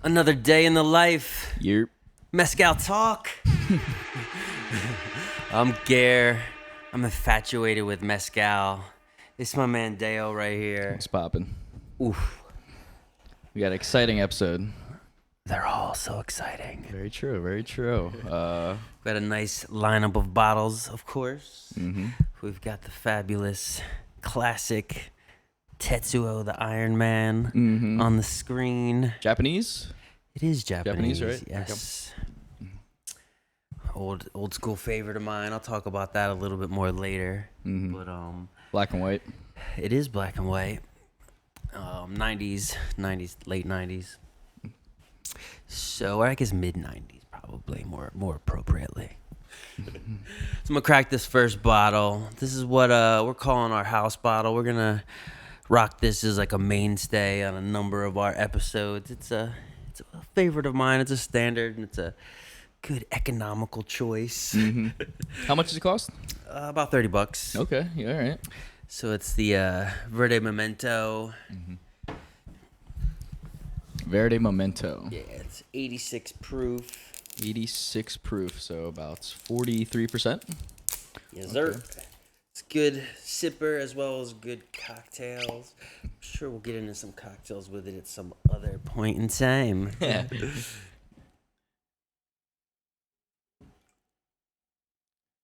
Another day in the life. Yep. Mezcal talk. I'm Gare. I'm infatuated with mezcal. It's my man Dale right here. What's poppin'? Oof. We got an exciting episode. They're all so exciting. Very true, very true. Got a nice lineup of bottles, of course. Mm-hmm. We've got the fabulous classic Tetsuo the Iron Man on the screen. Japanese? It is Japanese, Japanese, right? Yes. Old school favorite of mine. I'll talk about that a little bit more later. Mm-hmm. But Black and white. it is black and white. 90s, late 90s. So I guess mid 90s probably more appropriately. So I'm gonna crack this first bottle. This is what we're calling our house bottle. We're gonna rock this as like a mainstay on a number of our episodes. It's a favorite of mine. It's a standard and it's a good economical choice. Mm-hmm. How much does it cost? About $30. Okay, yeah, all right. So it's the Verde Momento. Verde Momento. Yeah, it's 86 proof. 86 proof, so about 43%. Yes, sir. It's good sipper as well as good cocktails. I'm sure we'll get into some cocktails with it at some other point in time. Yeah.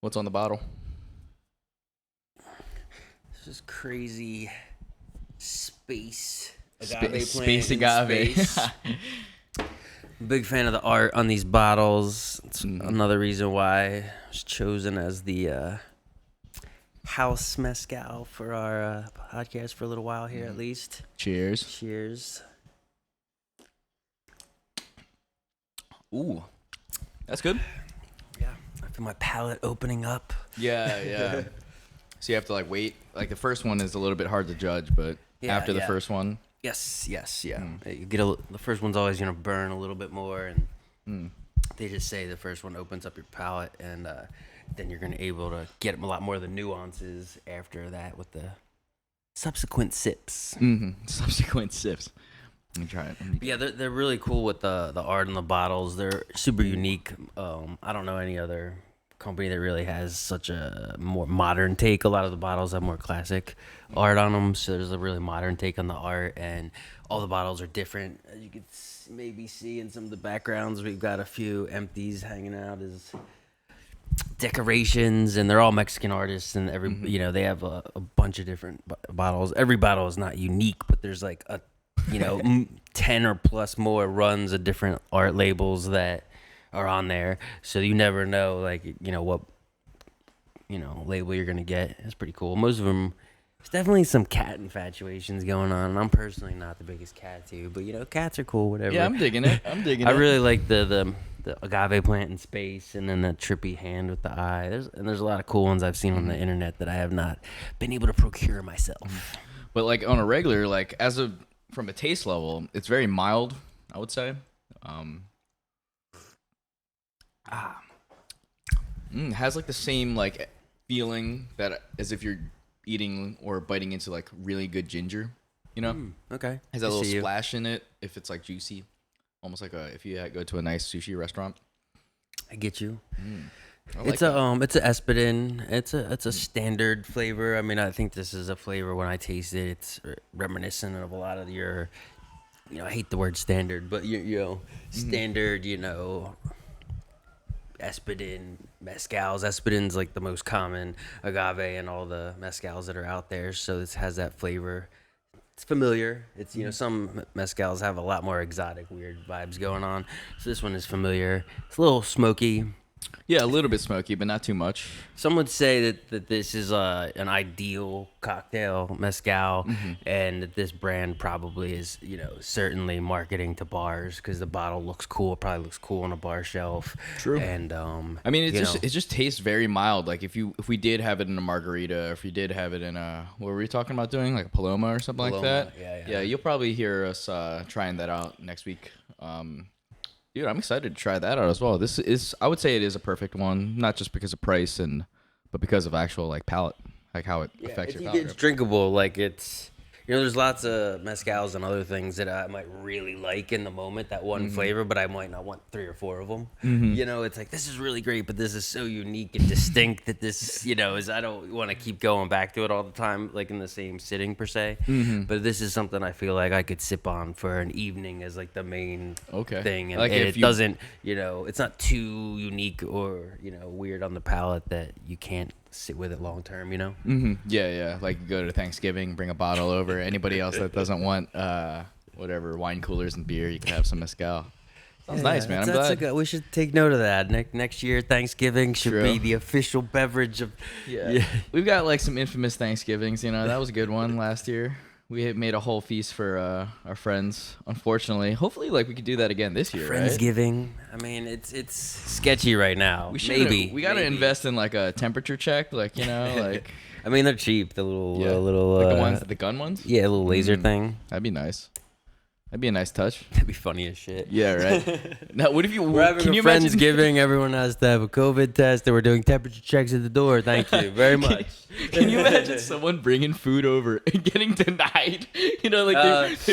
What's on the bottle? This is crazy space agave Space plant in agave. space. Big fan of the art on these bottles. It's another reason why it was chosen as the house mezcal for our podcast for a little while here, at least. Cheers. Cheers. Ooh, that's good. Yeah, I feel my palate opening up. Yeah. So you have to like wait. Like the first one is a little bit hard to judge, but after the first one, Yes, yeah. You get the first one's always gonna burn a little bit more, and they just say the first one opens up your palate, and then you're gonna able to get a lot more of the nuances after that with the subsequent sips. Subsequent sips. Let me try it. Yeah, they're really cool with the art on the bottles. They're super unique. I don't know any other company that really has such a more modern take. A lot of the bottles have more classic art on them, so there's a really modern take on the art, and all the bottles are different. As you can maybe see in some of the backgrounds, we've got a few empties hanging out as decorations, and they're all Mexican artists, and they have a bunch of different bottles. Every bottle is not unique, but there's like 10 or plus more runs of different art labels that are on there, so you never know what label you're gonna get. It's pretty cool. Most of them, there's definitely some cat infatuations going on, and I'm personally not the biggest cat too, but cats are cool, whatever. Yeah, I'm digging it. I really like the agave plant in space, and then the trippy hand with the eye. There's a lot of cool ones I've seen on the internet that I have not been able to procure myself. But like on a regular, like from a taste level, it's very mild, I would say. Has like the same like feeling that as if you're eating or biting into like really good ginger, Okay. Has that little splash in it if it's like juicy, almost like if you go to a nice sushi restaurant. I get you. It's it's a Espadin. It's a standard flavor. I mean, I think this is a flavor when I taste it, it's reminiscent of a lot of your, I hate the word standard, but standard, Espadin mezcals. Espadin's like the most common agave and all the mezcals that are out there, so this has that flavor. It's familiar. It's some mezcals have a lot more exotic, weird vibes going on. So this one is familiar. It's a little smoky. Yeah, a little bit smoky, but not too much. Some would say that this is an ideal cocktail mezcal, and that this brand probably is, certainly marketing to bars because the bottle looks cool. It probably looks cool on a bar shelf. True. And I mean, it just tastes very mild. Like if we did have it in a margarita, or if you did have it in what were we talking about doing, like a Paloma or something like that? Yeah. You'll probably hear us trying that out next week. Dude, I'm excited to try that out as well. This is, I would say, it is a perfect one, not just because of price but because of actual like palate, like how it affects your palate. It's drinkable. Like it's there's lots of mezcals and other things that I might really like in the moment, that one flavor, but I might not want 3 or 4 of them. It's like, this is really great, but this is so unique and distinct that this, I don't want to keep going back to it all the time, like in the same sitting per se. But this is something I feel like I could sip on for an evening as like the main thing. And, like and it doesn't, it's not too unique or, weird on the palate that you can't sit with it long term, Yeah. Like you go to Thanksgiving, bring a bottle over. Anybody else that doesn't want whatever wine coolers and beer, you can have some mezcal. Sounds nice, man. I'm glad. We should take note of that. Next year, Thanksgiving should be the official beverage of. Yeah. We've got like some infamous Thanksgivings. That was a good one last year. We had made a whole feast for our friends. Unfortunately, hopefully, like we could do that again this year. Friendsgiving. Right? I mean, it's sketchy right now. We gotta invest in like a temperature check, like like. I mean, they're cheap. The little like the gun ones. Yeah, a little laser thing. That'd be nice. That'd be a nice touch. That'd be funny as shit. Yeah, right. Now, what if we're having a Friendsgiving? Everyone has to have a COVID test, and we're doing temperature checks at the door. Thank you very much. Can you imagine someone bringing food over and getting denied? They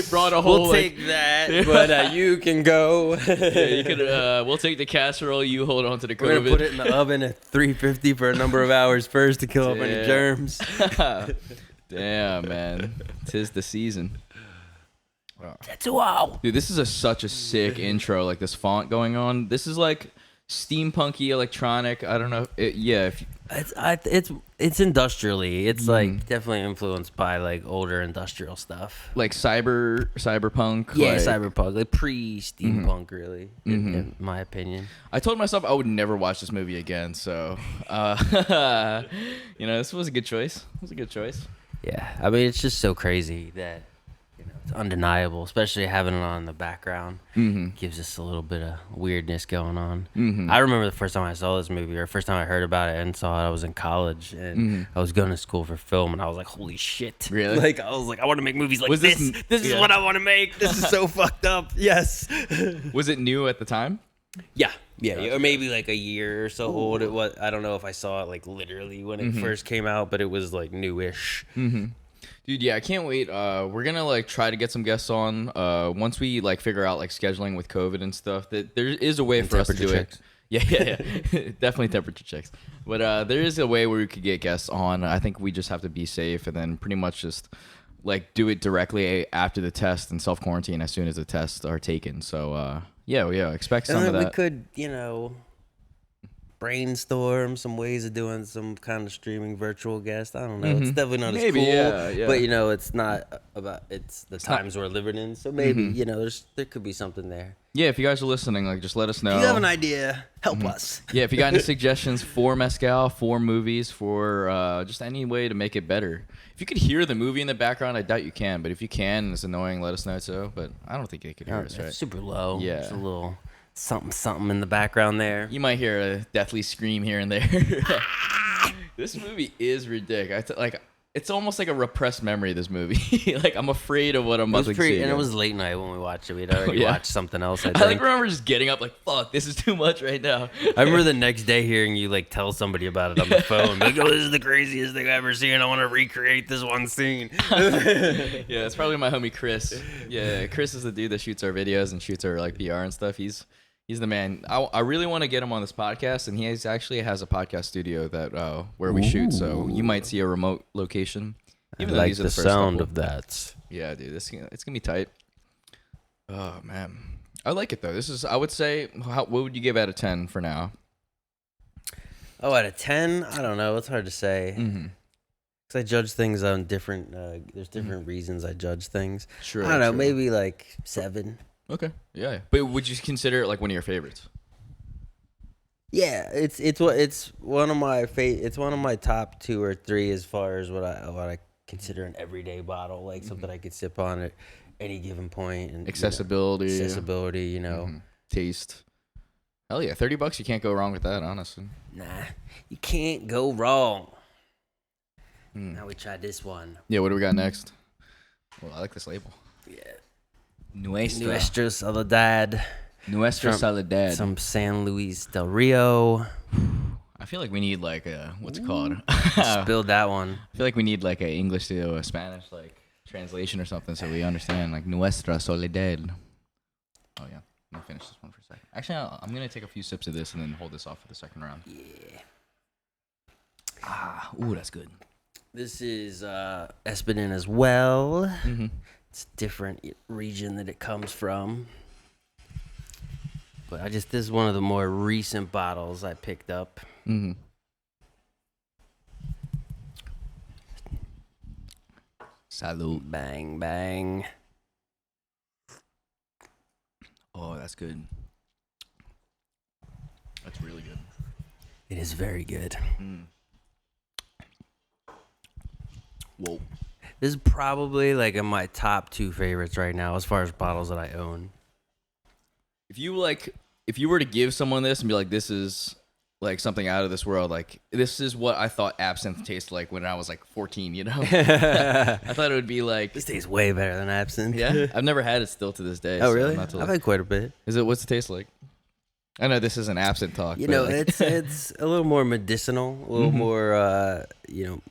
brought a whole. We'll take that, but you can go. You could. We'll take the casserole. You hold on to the COVID. We're gonna put it in the oven at 350 for a number of hours first to kill off any germs. Damn, man, 'tis the season. Tetsuo. Dude, this is such a sick intro. Like this font going on. This is like steampunky electronic. I don't know. It's industrially. It's like definitely influenced by like older industrial stuff. Like cyberpunk. Yeah, cyberpunk. Like pre-steampunk, really. In my opinion. I told myself I would never watch this movie again. So, this was a good choice. It was a good choice. Yeah, I mean, it's just so crazy that. It's undeniable, especially having it on in the background. Gives us a little bit of weirdness going on. I remember the first time I saw this movie, or first time I heard about it and saw it, I was in college, and I was going to school for film, and I was like, holy shit. Really? Like, I was like, I want to make movies like this. This is what I want to make. This is so fucked up. Yes. Was it new at the time? Yeah. Yeah, or maybe like a year or so old. It was. I don't know if I saw it like literally when it first came out, but it was like newish. Dude, yeah, I can't wait. We're gonna like try to get some guests on. Once we like figure out like scheduling with COVID and stuff, that there is a way for us to do it. Yeah, definitely temperature checks. But there is a way where we could get guests on. I think we just have to be safe and then pretty much just like do it directly after the test and self quarantine as soon as the tests are taken. So yeah, expect some of that. We could, brainstorm some ways of doing some kind of streaming virtual guest. I don't know. It's definitely not as cool. Yeah. But it's not about it's the times we're living in. So maybe there could be something there. Yeah, if you guys are listening, like just let us know. If you have an idea, help us. Yeah, if you got any suggestions for mezcal, for movies, for just any way to make it better. If you could hear the movie in the background, I doubt you can. But if you can, and it's annoying, let us know so. But I don't think they could hear us, right? Super low. Yeah, just a little. Something in the background there. You might hear a deathly scream here and there. This movie is ridiculous. It's almost like a repressed memory, this movie. Like, I'm afraid of what I'm about to see. And it was late night when we watched it. We'd already watched something else, I think. Remember just getting up like, fuck, this is too much right now. I remember the next day hearing you, like, tell somebody about it on the phone. Like, oh, this is the craziest thing I've ever seen. I want to recreate this one scene. Yeah, it's probably my homie Chris. Yeah, Chris is the dude that shoots our videos and shoots our, like, VR and stuff. He's the man. I really want to get him on this podcast, and he actually has a podcast studio that where we shoot. So you might see a remote location. Even I like the sound of that. Yeah, dude, it's gonna be tight. Oh man, I like it though. This is, I would say, what would you give out of 10 for now? Oh, out of 10, I don't know. It's hard to say. Because I judge things on different. There's different reasons I judge things. Sure. I don't know. Maybe like 7. Okay. Yeah. But would you consider it like one of your favorites? Yeah, it's one of my it's one of my top 2 or 3 as far as what I consider an everyday bottle, like something I could sip on at any given point, and accessibility, taste. Hell yeah, $30, you can't go wrong with that, honestly. Nah, you can't go wrong. Now we tried this one. Yeah, what do we got next? Well, I like this label. Yeah. Nuestra Soledad. Soledad. Some San Luis del Rio. I feel like we need like a, what's it called? Spilled that one. I feel like we need like a English to a Spanish, like. translation or something so we understand. Like Nuestra, Soledad. Oh yeah. Let me finish this one for a second. Actually, I'm gonna take a few sips of this and then hold this off for the second round. Yeah. Ooh, that's good. This is Espadin as well. Mm-hmm. It's a different region that it comes from. But this is one of the more recent bottles I picked up. Mm-hmm. Salud. Bang, bang. Oh, that's good. That's really good. It is very good. Whoa. This is probably like in my top 2 favorites right now as far as bottles that I own. If you were to give someone this and be like, this is like something out of this world, like this is what I thought absinthe tasted like when I was like 14, you know? I thought it would be like, This tastes way better than absinthe. yeah, I've never had it still to this day. Oh, so really? I'm not to, I've had quite a bit. what's it taste like? I know this isn't absinthe talk. You but know, like, it's a little more medicinal, a little more,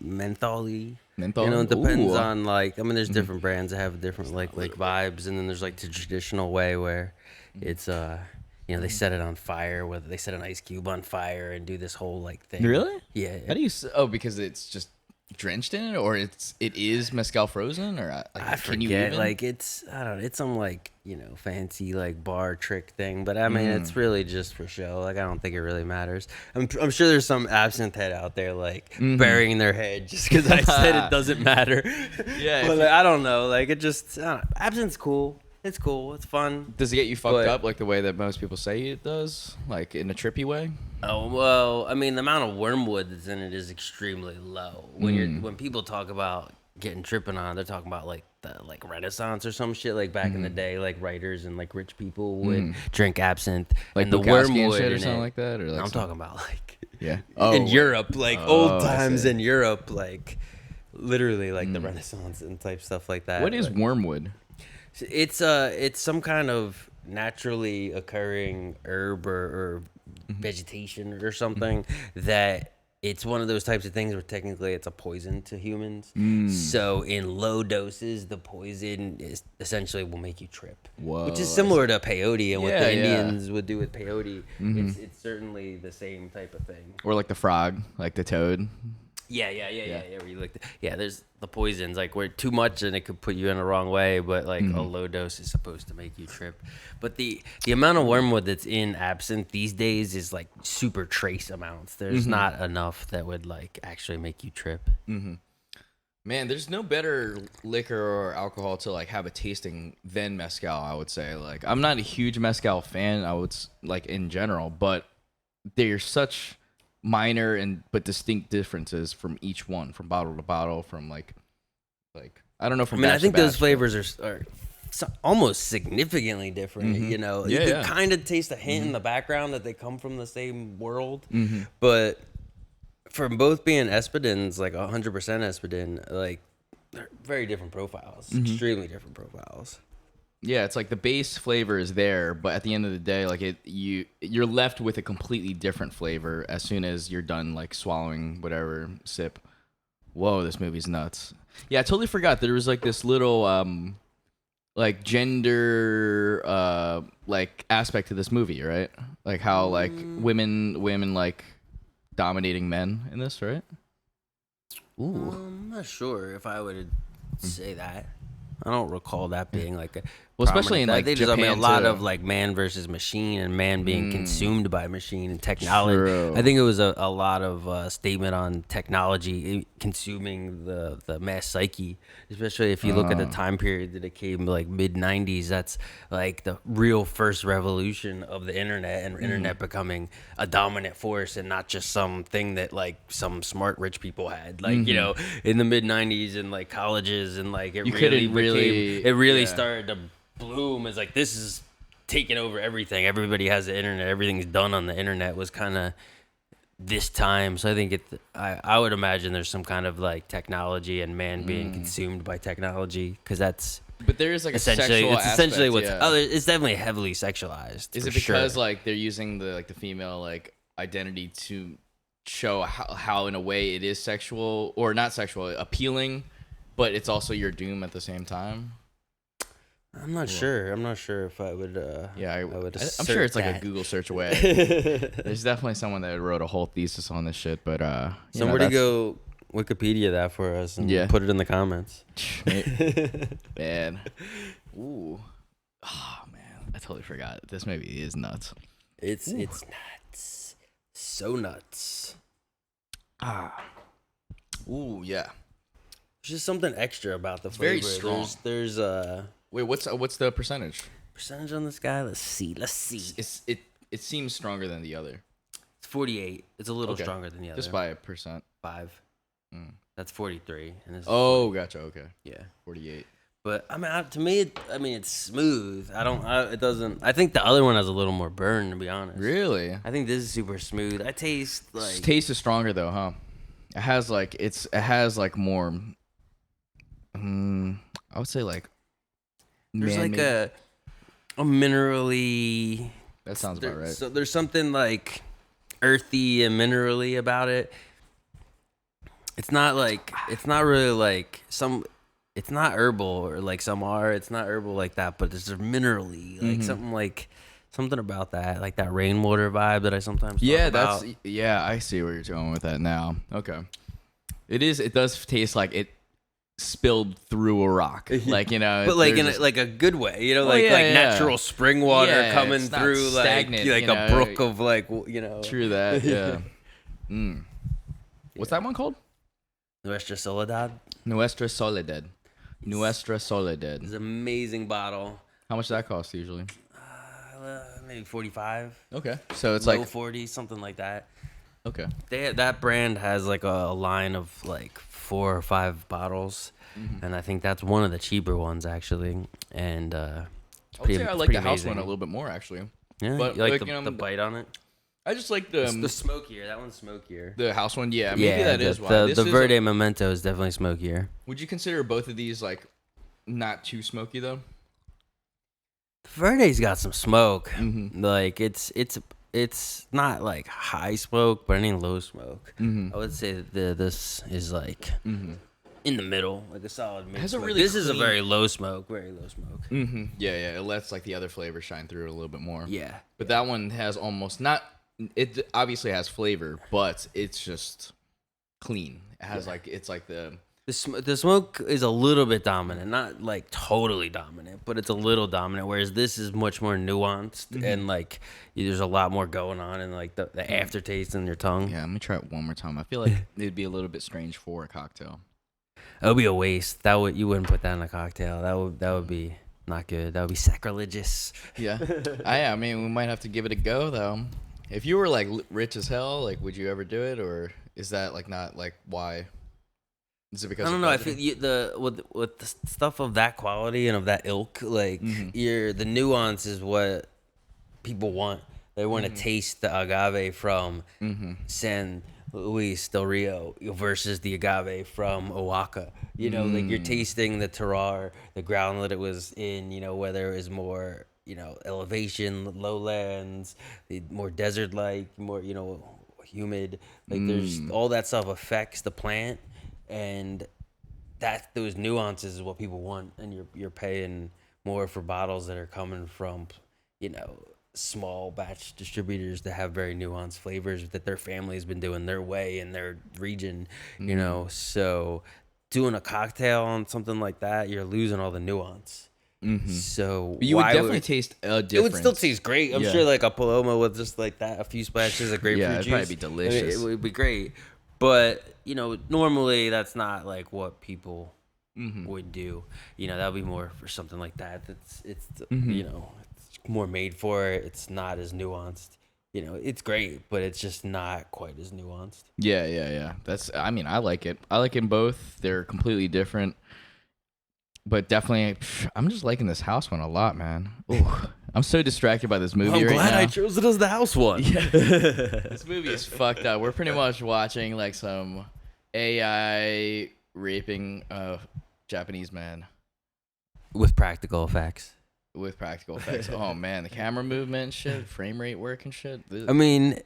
menthol-y. menthol. You know, it depends Ooh. on there's different brands that have different like vibes, and then there's like the traditional way where it's they set it on fire, whether they set an ice cube on fire and do this whole like thing. Really? Yeah. How do you? Oh, because it's just drenched in it, or it is mezcal frozen, or like, I can you forget. even? Like it's it's some like fancy like bar trick thing, but I mean it's really just for show. Like I don't think it really matters. I'm sure there's some absinthe head out there like burying their head just because I said it doesn't matter. Yeah, but like, I don't know. Like it just absinthe's cool. It's cool. It's fun. Does it get you fucked up like the way that most people say it does, like in a trippy way? Oh well, I mean the amount of wormwood that's in it is extremely low. When people talk about getting tripping on, they're talking about like the Renaissance or some shit like back in the day, like writers and like rich people would drink absinthe Like and the Bukowski and wormwood shit or in something it. like that, or like I'm talking about like in Europe, like old times in Europe, like literally like the Renaissance and type stuff like that. What is wormwood? It's some kind of naturally occurring herb or vegetation or something that it's one of those types of things where technically it's a poison to humans. So in low doses, the poison is essentially will make you trip. Whoa, which is similar to peyote and what Yeah, the yeah. Indians would do with peyote. It's certainly the same type of thing. Or like the frog, like the toad. Yeah. Where you there's the poisons like where too much and it could put you in the wrong way, but like a low dose is supposed to make you trip. But the amount of wormwood that's in absinthe these days is like super trace amounts. There's not enough that would like actually make you trip. Man, there's no better liquor or alcohol to like have a tasting than mezcal, I would say. Like I'm not a huge mezcal fan, like in general, but they're such minor but distinct differences from each one, from bottle to bottle, from like I don't know. From I think batch to those batch, flavors are almost significantly different. You know, you can kind of taste a hint in the background that they come from the same world, but from both being Espadins, like 100% Espadin, like they're very different profiles, extremely different profiles. Yeah, it's like the base flavor is there, but at the end of the day, like you're left with a completely different flavor as soon as you're done like swallowing whatever sip. Whoa, this movie's nuts. Yeah, I totally forgot there was like this little like gender like aspect to this movie, right? Like how like women like dominating men in this, right? Ooh, I'm not sure if I would say that. I don't recall that being like a especially in like they just Japan a lot too. of like man versus machine and man being consumed by machine and technology. True. I think it was a lot of statement on technology consuming the mass psyche, especially if you look at the time period that it came like mid 90s. That's like the real first revolution of the internet and internet becoming a dominant force and not just something that like some smart rich people had. Like in the mid 90s and like colleges and like it really started to bloom as like this is taking over everything. Everybody has the internet. Everything's done on the internet was kind of this time. So I think I would imagine there's some kind of like technology and man being consumed by technology because that's. But there is like essentially it's definitely heavily sexualized. Is it because like they're using the female like identity to show how in a way it is sexual or not sexual appealing but it's also your doom at the same time. I'm not sure. I'm not sure if I would. I'm sure it's like a Google search away. There's definitely someone that wrote a whole thesis on this shit, but somebody go Wikipedia that for us and put it in the comments. Man, ooh, oh man, I totally forgot. This movie is nuts. It's nuts, so nuts. Ooh, yeah. There's just something extra about the flavor. Very strong. There's Wait, what's the percentage? Percentage on this guy? Let's see. It seems stronger than the other. It's 48. It's a little stronger than the other. Just by 1%. 5. That's 43. And this is gotcha. Okay. Yeah. 48. But I mean, to me, it's smooth. It doesn't. I think the other one has a little more burn, to be honest. Really? I think this is super smooth. I taste like. Taste is stronger though, huh? It has more. I would say like. There's like a minerally. That sounds about right. So there's something like earthy and minerally about it. It's not really like some. It's not herbal or like some are. It's not herbal like that, but there's a minerally something about that, like that rainwater vibe that I sometimes talk about. I see where you're going with that now. Okay, it does taste like it spilled through a rock, like but like in like a good way, natural spring water coming through, like a brook of True that, yeah. What's that one called? Nuestra Soledad. Nuestra Soledad. Nuestra Soledad. It's an amazing bottle. How much does that cost usually? Maybe 45. Okay, so it's low like 40, something like that. Okay. That brand has like a line of like 4 or 5 bottles, and I think that's one of the cheaper ones actually. And I like the house one a little bit more actually. Yeah, but you like the bite on it. I just like the smokier. That one's smokier. The house one, yeah. Maybe that is why. The Verde Momento is definitely smokier. Would you consider both of these like not too smoky though? The Verde's got some smoke. Like it's not like high smoke, but any low smoke. I would say that this is like in the middle, like a solid mid. This is a very low smoke, Yeah. It lets like the other flavors shine through a little bit more. Yeah, but that one has almost not. It obviously has flavor, but it's just clean. It has it's like the smoke is a little bit dominant, not like totally dominant, but it's a little dominant. Whereas this is much more nuanced and like there's a lot more going on and like the aftertaste in your tongue. Yeah, let me try it one more time. I feel like it'd be a little bit strange for a cocktail. It would be a waste. You wouldn't put that in a cocktail. That would be not good. That would be sacrilegious. Yeah, I mean we might have to give it a go though. If you were like rich as hell, like would you ever do it, or is that like not like why? Is it because I don't know? I feel with the stuff of that quality and of that ilk, like the nuance is what people want. They want to taste the agave from San Luis del Rio versus the agave from Oaxaca. Like you're tasting the terroir, the ground that it was in. Whether it was more elevation, lowlands, more desert-like, more humid. Like there's all that stuff affects the plant. And those nuances is what people want, and you're paying more for bottles that are coming from, small batch distributors that have very nuanced flavors that their family has been doing their way in their region, So doing a cocktail on something like that, you're losing all the nuance. So you would definitely taste a difference. It would still taste great. I'm sure like a Paloma with just like that, a few splashes of grapefruit juice. It'd probably be delicious. It would be great. But, normally that's not like what people would do. That would be more for something like that. It's more made for it. It's not as nuanced. It's great, but it's just not quite as nuanced. Yeah. I like it. I like them both. They're completely different. But definitely, I'm just liking this house one a lot, man. Ooh, I'm so distracted by this movie right now. I'm glad I chose it as the house one. Yeah. This movie is fucked up. We're pretty much watching like some AI raping a Japanese man. With practical effects. Oh, man. The camera movement and shit, frame rate work and shit. I mean,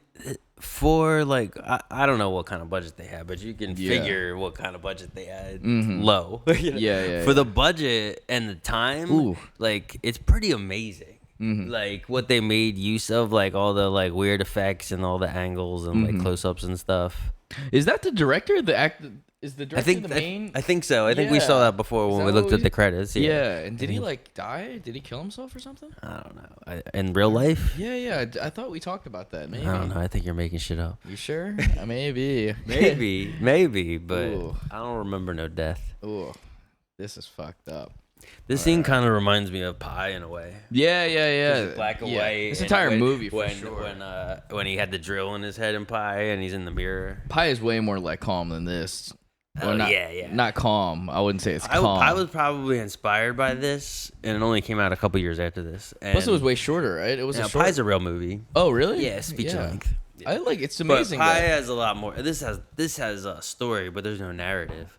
for like I don't know what kind of budget they had, but you can figure what kind of budget they had. Low. For the budget and the time, like it's pretty amazing. Like what they made use of, like all the like weird effects and all the angles and like close-ups and stuff. Is that the director? The act is the director the main? I think so. I think we saw that before when we looked at the credits. Yeah. And did he like die? Did he kill himself or something? I don't know. In real life? Yeah. I thought we talked about that. Maybe. I don't know. I think you're making shit up. You sure? Maybe. Maybe. But I don't remember no death. Ooh, this is fucked up. This scene kind of reminds me of Pie in a way. Yeah. It's black and white. This entire movie, for when, sure. When he had the drill in his head in Pie and he's in the mirror. Pie is way more like calm than this. Well, Not calm. I wouldn't say it's calm. Pie was probably inspired by this, and it only came out a couple years after this. And plus, it was way shorter, right? It was Pie's a real movie. Oh, really? Yeah, feature length. I like it's amazing. But Pie has a lot more. This has a story, but there's no narrative.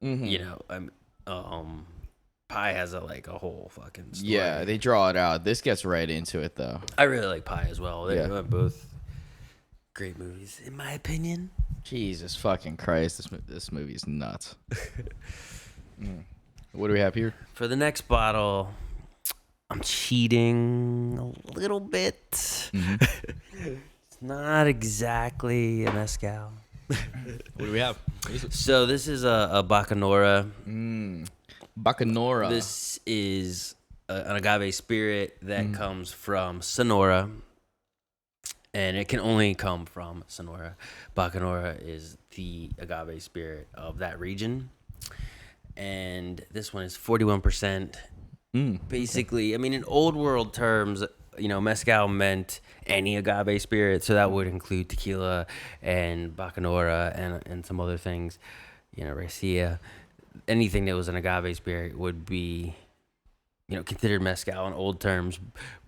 You know, Pie has a whole fucking story. Yeah, they draw it out. This gets right into it though. I really like Pie as well. They're both great movies, in my opinion. Jesus fucking Christ, this movie's nuts. What do we have here? For the next bottle, I'm cheating a little bit. It's not exactly a mezcal. What do we have? So this is a Bacanora. Bacanora. This is an agave spirit that comes from Sonora. And it can only come from Sonora. Bacanora is the agave spirit of that region. And this one is 41%. Basically, I mean, in old world terms, you know, mezcal meant any agave spirit. So that would include tequila and Bacanora and some other things, you know, raicilla. Anything that was an agave spirit would be, you know, considered mezcal in old terms.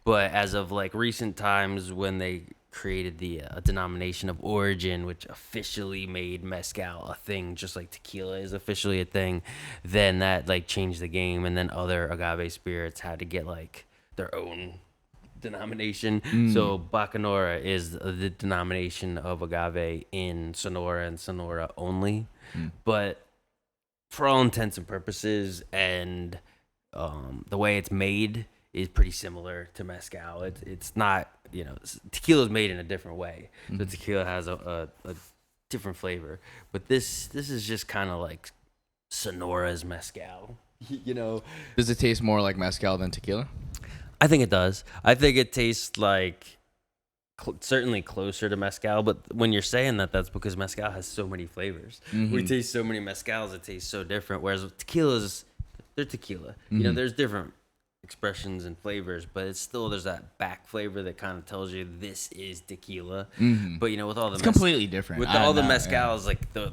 But as of like recent times, when they created the denomination of origin, which officially made mezcal a thing, just like tequila is officially a thing, then that like changed the game, and then other agave spirits had to get like their own denomination. So Bacanora is the denomination of agave in Sonora and Sonora only. But for all intents and purposes, and the way it's made is pretty similar to mezcal. It's not, you know, tequila is made in a different way. So tequila has a different flavor, but this is just kind of like Sonora's mezcal. You know, does it taste more like mezcal than tequila? I think it does. I think it tastes like certainly closer to mezcal, but when you're saying that, that's because mezcal has so many flavors. We taste so many mezcals, it tastes so different, whereas tequilas, they're tequila. You know, there's different expressions and flavors, but it's still, there's that back flavor that kind of tells you this is tequila. But you know, with all the completely different with all the mezcals, like the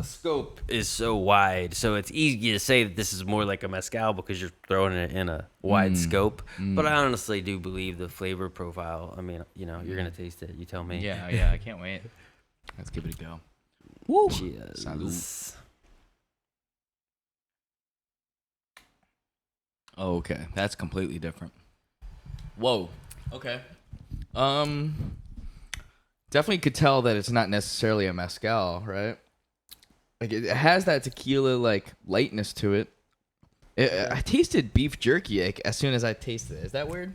scope is so wide, so it's easy to say that this is more like a mezcal because you're throwing it in a wide scope. But I honestly do believe the flavor profile, I mean, you know, you're gonna taste it, you tell me. Yeah, I can't wait. Let's give it a go. Woo! Cheers. Salud. Oh, okay. That's completely different. Whoa. Okay. Definitely could tell that it's not necessarily a mezcal, right? Like it has that tequila like lightness to it. I tasted beef jerky like as soon as I tasted it. Is that weird?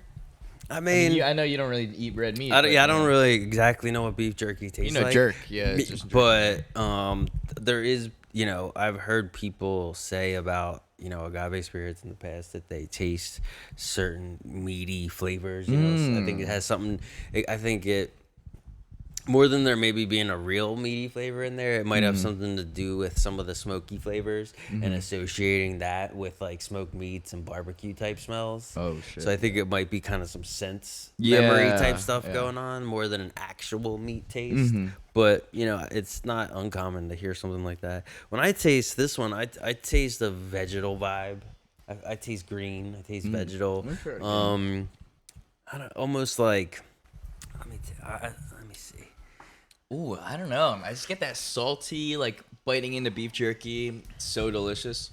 I mean, I know you don't really eat red meat. I don't really exactly know what beef jerky tastes like. Jerk. Yeah, it's just jerk. But there is, you know, I've heard people say about, you know, agave spirits in the past that they taste certain meaty flavors. You know, so I think it has something. I think it more than there maybe being a real meaty flavor in there, it might have something to do with some of the smoky flavors and associating that with like smoked meats and barbecue type smells. Oh shit! So I think it might be kind of some sense memory type stuff going on more than an actual meat taste. But you know, it's not uncommon to hear something like that. When I taste this one, I taste the vegetal vibe. I taste green. I taste vegetal. I don't, almost like. Let me see. Ooh, I don't know. I just get that salty, like biting into beef jerky. It's so delicious.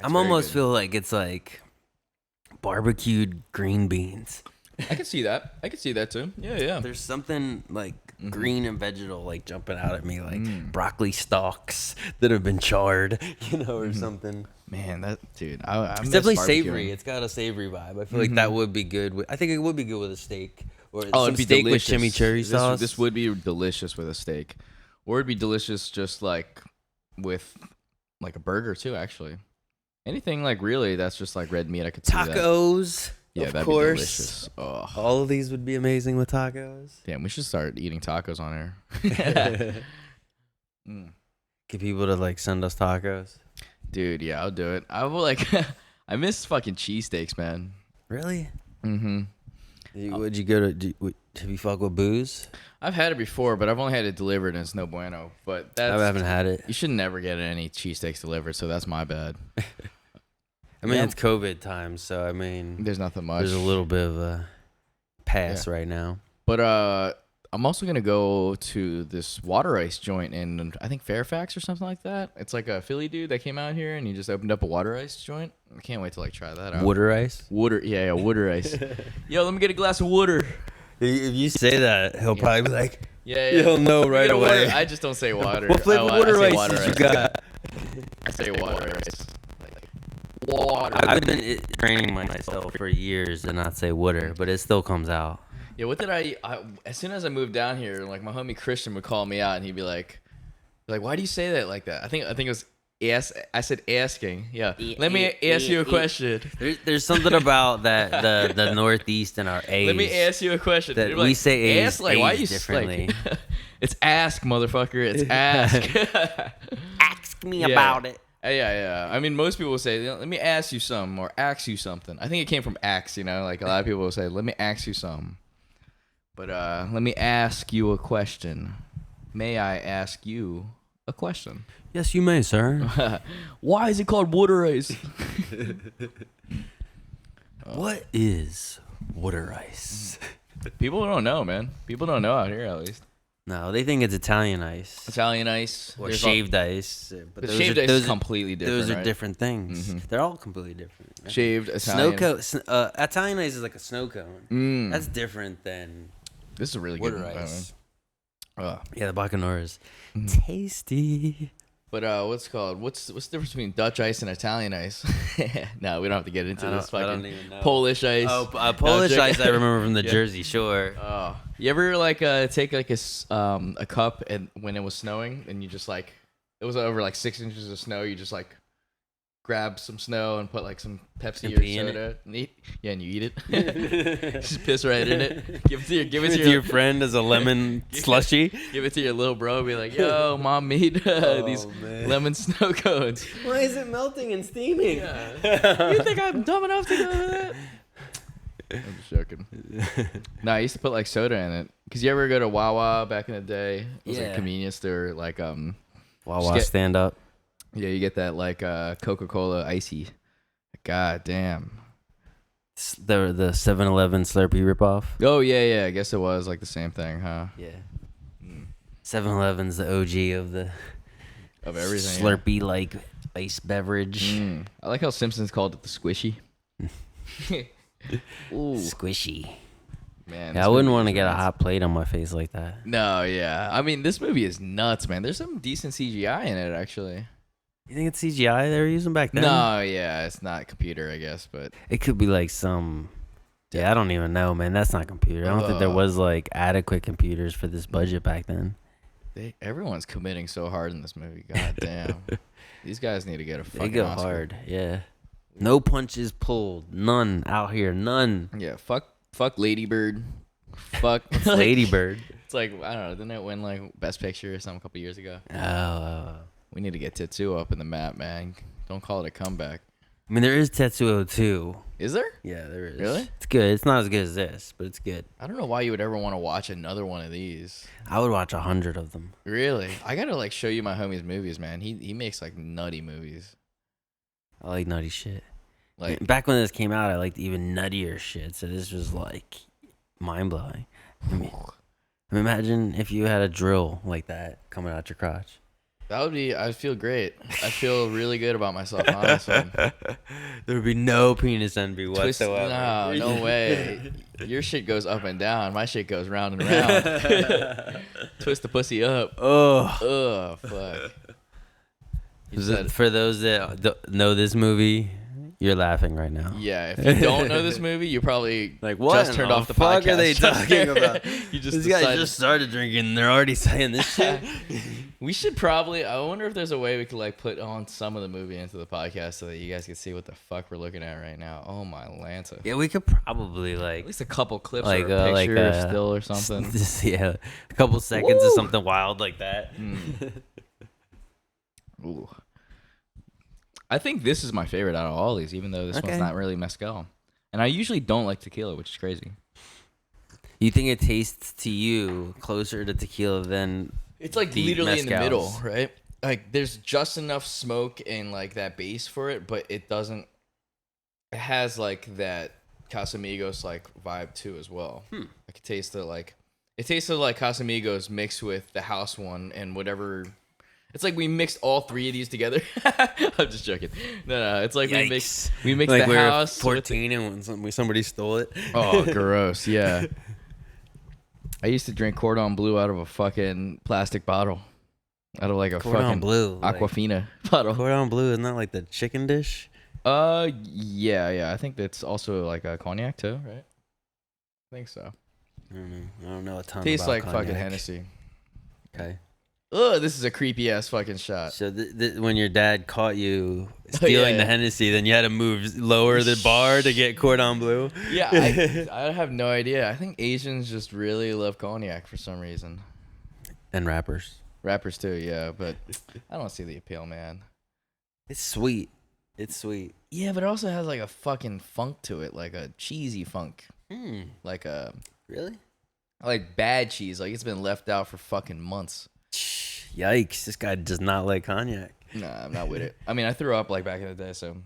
I'm almost feel like it's like barbecued green beans. I can see that. I can see that too. Yeah. There's something like green and vegetal like jumping out at me, like broccoli stalks that have been charred, or something. Man, that dude, It's definitely savory. It's got a savory vibe. I feel like that would be good. I think it would be good with a steak or some steak with chimichurri sauce. This would be delicious with a steak, or it'd be delicious just like with like a burger too. Actually, anything like really that's just like red meat. I could see tacos. Yeah, of that'd course. be delicious. Oh. All of these would be amazing with tacos. Damn, we should start eating tacos on here. Get people to like send us tacos. Dude, yeah, I'll do it. I will like. I miss fucking cheesesteaks, man. Really? Mm-hmm. Would you go to? Have you fuck with booze? I've had it before, but I've only had it delivered, and it's no bueno. But I haven't had it. You should never get any cheesesteaks delivered, so that's my bad. I mean, it's COVID time, so I mean, there's nothing much. There's a little bit of a pass right now. But I'm also gonna go to this water ice joint in I think Fairfax or something like that. It's like a Philly dude that came out here and he just opened up a water ice joint. I can't wait to like try that out. Water ice? Water, yeah, water ice. Yo, let me get a glass of water. If you say that, he'll probably be like, yeah. He'll know right away. Water. I just don't say water. What flavor water ice you got? I say water ice. Water. I've been training myself for years to not say water, but it still comes out. Yeah, what did I as soon as I moved down here, like my homie Christian would call me out and he'd be like, why do you say that like that? I think it was I said asking. Yeah. Let me ask you a question. There's something about that the Northeast and our A's. Let me ask you a question. That we say A's, ask, like, why you differently. Like, it's ask, motherfucker. It's ask. Ask me about it. Yeah. I mean, most people will say, let me ask you something or ask you something. I think it came from ask, like a lot of people will say, let me ask you something. But let me ask you a question. May I ask you a question? Yes, you may, sir. Why is it called water ice? What is water ice? People don't know, man. People don't know out here, at least. No, they think it's Italian ice. Italian ice. Or shaved ice. But shaved ice is completely different. Those are different things. Mm-hmm. They're all completely different. Shaved Italian. Snow cone. Italian ice is like a snow cone. That's different than this is a really water good ice. Yeah, the Bacanora is tasty. But what's it called? What's the difference between Dutch ice and Italian ice? No, we don't have to get into this fucking don't even know. Polish ice. Oh, Polish ice I remember from the Jersey Shore. Oh, you ever like take like a cup and when it was snowing and you just like it was over like 6 inches of snow, you just like grab some snow and put like some Pepsi or soda. And you eat it. Just piss right in it. Give it to your friend as a lemon slushy. Give it to your little bro. Be like, yo, mom made these lemon snow cones. Why is it melting and steaming? Yeah. You think I'm dumb enough to know that? I'm just joking. No, I used to put like soda in it. Cause you ever go to Wawa back in the day? It was like a convenience store, like Wawa stand up. Yeah, you get that like Coca-Cola icy. God damn. The 7-Eleven Slurpee ripoff. Oh yeah. I guess it was like the same thing, huh? Yeah. 7-Eleven's the OG of everything. Slurpee like ice beverage. I like how Simpsons called it the squishy. Ooh. Squishy. Man, yeah, I wouldn't want to get a hot plate on my face like that. No, yeah. I mean, this movie is nuts, man. There's some decent CGI in it, actually. You think it's CGI they were using back then? No, yeah, it's not computer, I guess, but it could be like some. Yeah, I don't even know, man. That's not computer. I don't think there was like adequate computers for this budget back then. Everyone's committing so hard in this movie. God damn, these guys need to get a fucking. They go Oscar. hard, yeah. No punches pulled, none out here, none. Yeah, fuck Lady Bird, fuck Lady Bird. It's like I don't know. Didn't it win like Best Picture or something a couple years ago? Oh. We need to get Tetsuo up in the map, man. Don't call it a comeback. I mean, there is Tetsuo 2. Is there? Yeah, there is. Really? It's good. It's not as good as this, but it's good. I don't know why you would ever want to watch another one of these. I would watch 100 of them. Really? I gotta like show you my homie's movies, man. He makes like nutty movies. I like nutty shit. Like back when this came out, I liked even nuttier shit. So this was like mind blowing. I mean, imagine if you had a drill like that coming out your crotch. That would be. I'd feel great. I feel really good about myself, honestly. There would be no penis envy whatsoever. No way. Your shit goes up and down. My shit goes round and round. Twist the pussy up. Oh, Fuck. For those that know this movie, you're laughing right now. Yeah, if you don't know this movie, you probably like what just turned off the podcast. What are they talking about? This guy just started drinking and they're already saying this shit. We should probably, I wonder if there's a way we could like put on some of the movie into the podcast so that you guys can see what the fuck we're looking at right now. Oh my Lanta. Yeah, we could probably like at least a couple clips like, or a picture or still or something. Just, yeah, a couple seconds of something wild like that. Ooh. I think this is my favorite out of all these, even though this one's not really mezcal. And I usually don't like tequila, which is crazy. You think it tastes to you closer to tequila than it's like literally in the middle, right? Like there's just enough smoke and like that base for it, but it doesn't. It has like that Casamigos like vibe too as well. I could taste it like Casamigos mixed with the house one and whatever. It's like we mixed all three of these together. I'm just joking. No, it's like Yikes. we mixed like the house 14 and somebody stole it. Oh, gross! Yeah. I used to drink Cordon Bleu out of a fucking plastic bottle, out of like a Cordon fucking Bleu, Aquafina bottle. Cordon Bleu isn't that like the chicken dish? Yeah. I think that's also like a cognac too, right? I think so. I don't know a ton. Tastes about like cognac. fucking Hennessy. Okay. Ugh, this is a creepy ass fucking shot. So when your dad caught you stealing the Hennessy, then you had to lower the bar to get Cordon Bleu? Yeah, I have no idea. I think Asians just really love cognac for some reason. And rappers. Rappers too, yeah, but I don't see the appeal, man. It's sweet. It's sweet. Yeah, but it also has like a fucking funk to it, like a cheesy funk. Like a... Really? Like bad cheese, like it's been left out for fucking months. Yikes, this guy does not like cognac. Nah, I'm not with it. I mean, I threw up like back in the day, so.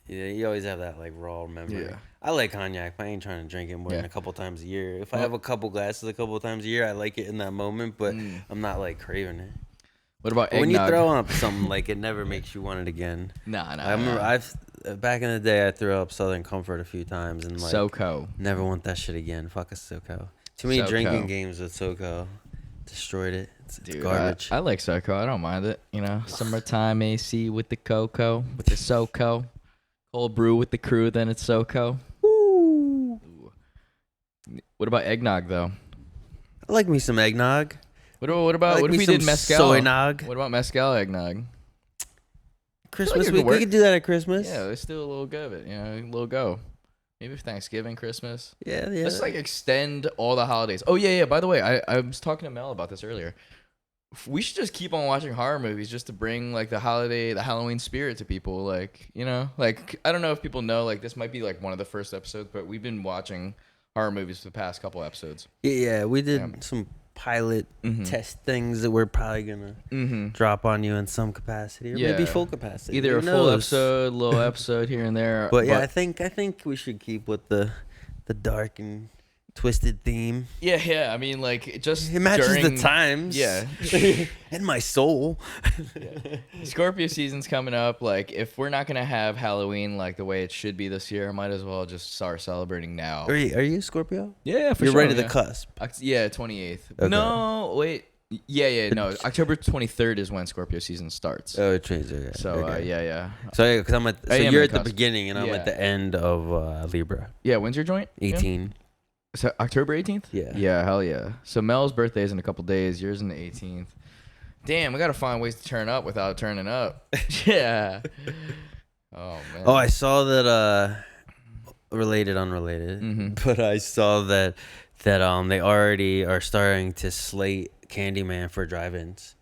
Yeah, you always have that like raw memory. Yeah. I like cognac, but I ain't trying to drink it more than a couple times a year. If I have a couple glasses a couple times a year, I like it in that moment, but I'm not like craving it. What about eggnog? When you throw up something, like it never makes you want it again. Nah. I remember back in the day, I threw up Southern Comfort a few times and like SoCo. Never want that shit again. Fuck a SoCo. Too many drinking games with SoCo. Destroyed it. It's garbage. I like SoCo. I don't mind it. You know, summertime AC with the cocoa, with the SoCo. Cold brew with the crew, then it's SoCo. Ooh. What about eggnog, though? I like me some eggnog. What about what if we did mezcal? Soy nog. What about mezcal eggnog? Christmas week. We could do that at Christmas. Yeah, let's do a little go of it. You know, a little go. Maybe for Thanksgiving, Christmas. Yeah. Let's like extend all the holidays. Oh yeah. By the way, I was talking to Mel about this earlier. We should just keep on watching horror movies just to bring like the Halloween spirit to people. Like, you know, like I don't know if people know, like this might be like one of the first episodes, but we've been watching horror movies for the past couple episodes. Yeah, we did some pilot test things that we're probably gonna drop on you in some capacity or maybe full capacity. Either a full episode, little episode here and there. But yeah, I think we should keep with the dark and twisted theme. Yeah. I mean, like it matches the times. Yeah, and my soul. Yeah. Scorpio season's coming up. Like, if we're not gonna have Halloween like the way it should be this year, might as well just start celebrating now. Are you Scorpio? Yeah, for You're sure. right at the cusp. Yeah, 28th. Okay. No, wait. Yeah. No, October 23rd is when Scorpio season starts. Oh, it changes. Okay. So okay. Yeah. So because you're at the beginning and I'm Yeah. at the end of Libra. Yeah, when's your joint? 18. Yeah. So October 18th? Yeah. Yeah, hell yeah. So Mel's birthday is in a couple days. Yours in the 18th. Damn, we gotta find ways to turn up without turning up. Yeah. Oh man. Oh, I saw that. Unrelated. But I saw that they already are starting to slate Candyman for drive-ins.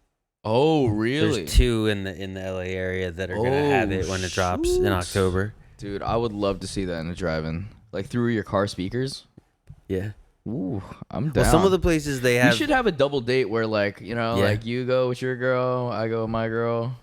Oh really? There's 2 in the LA area that are gonna have it when it drops in October. Dude, I would love to see that in a drive-in, like through your car speakers. Yeah. Ooh, I'm down. Well, some of the places they have. We should have a double date where, like, you know, like you go with your girl, I go with my girl,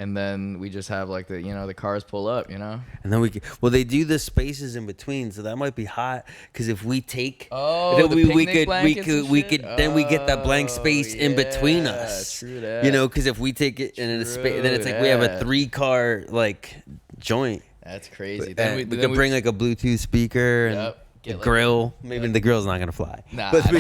And then we just have like the cars pull up, And then they do the spaces in between, so that might be hot. Because if we take, then we could then we get that blank space in between us. True that. Because if we take it in a space, then it's like we have a 3-car like joint. That's crazy. We could bring like a Bluetooth speaker and the grill. Maybe the grill's not gonna fly. Nah, but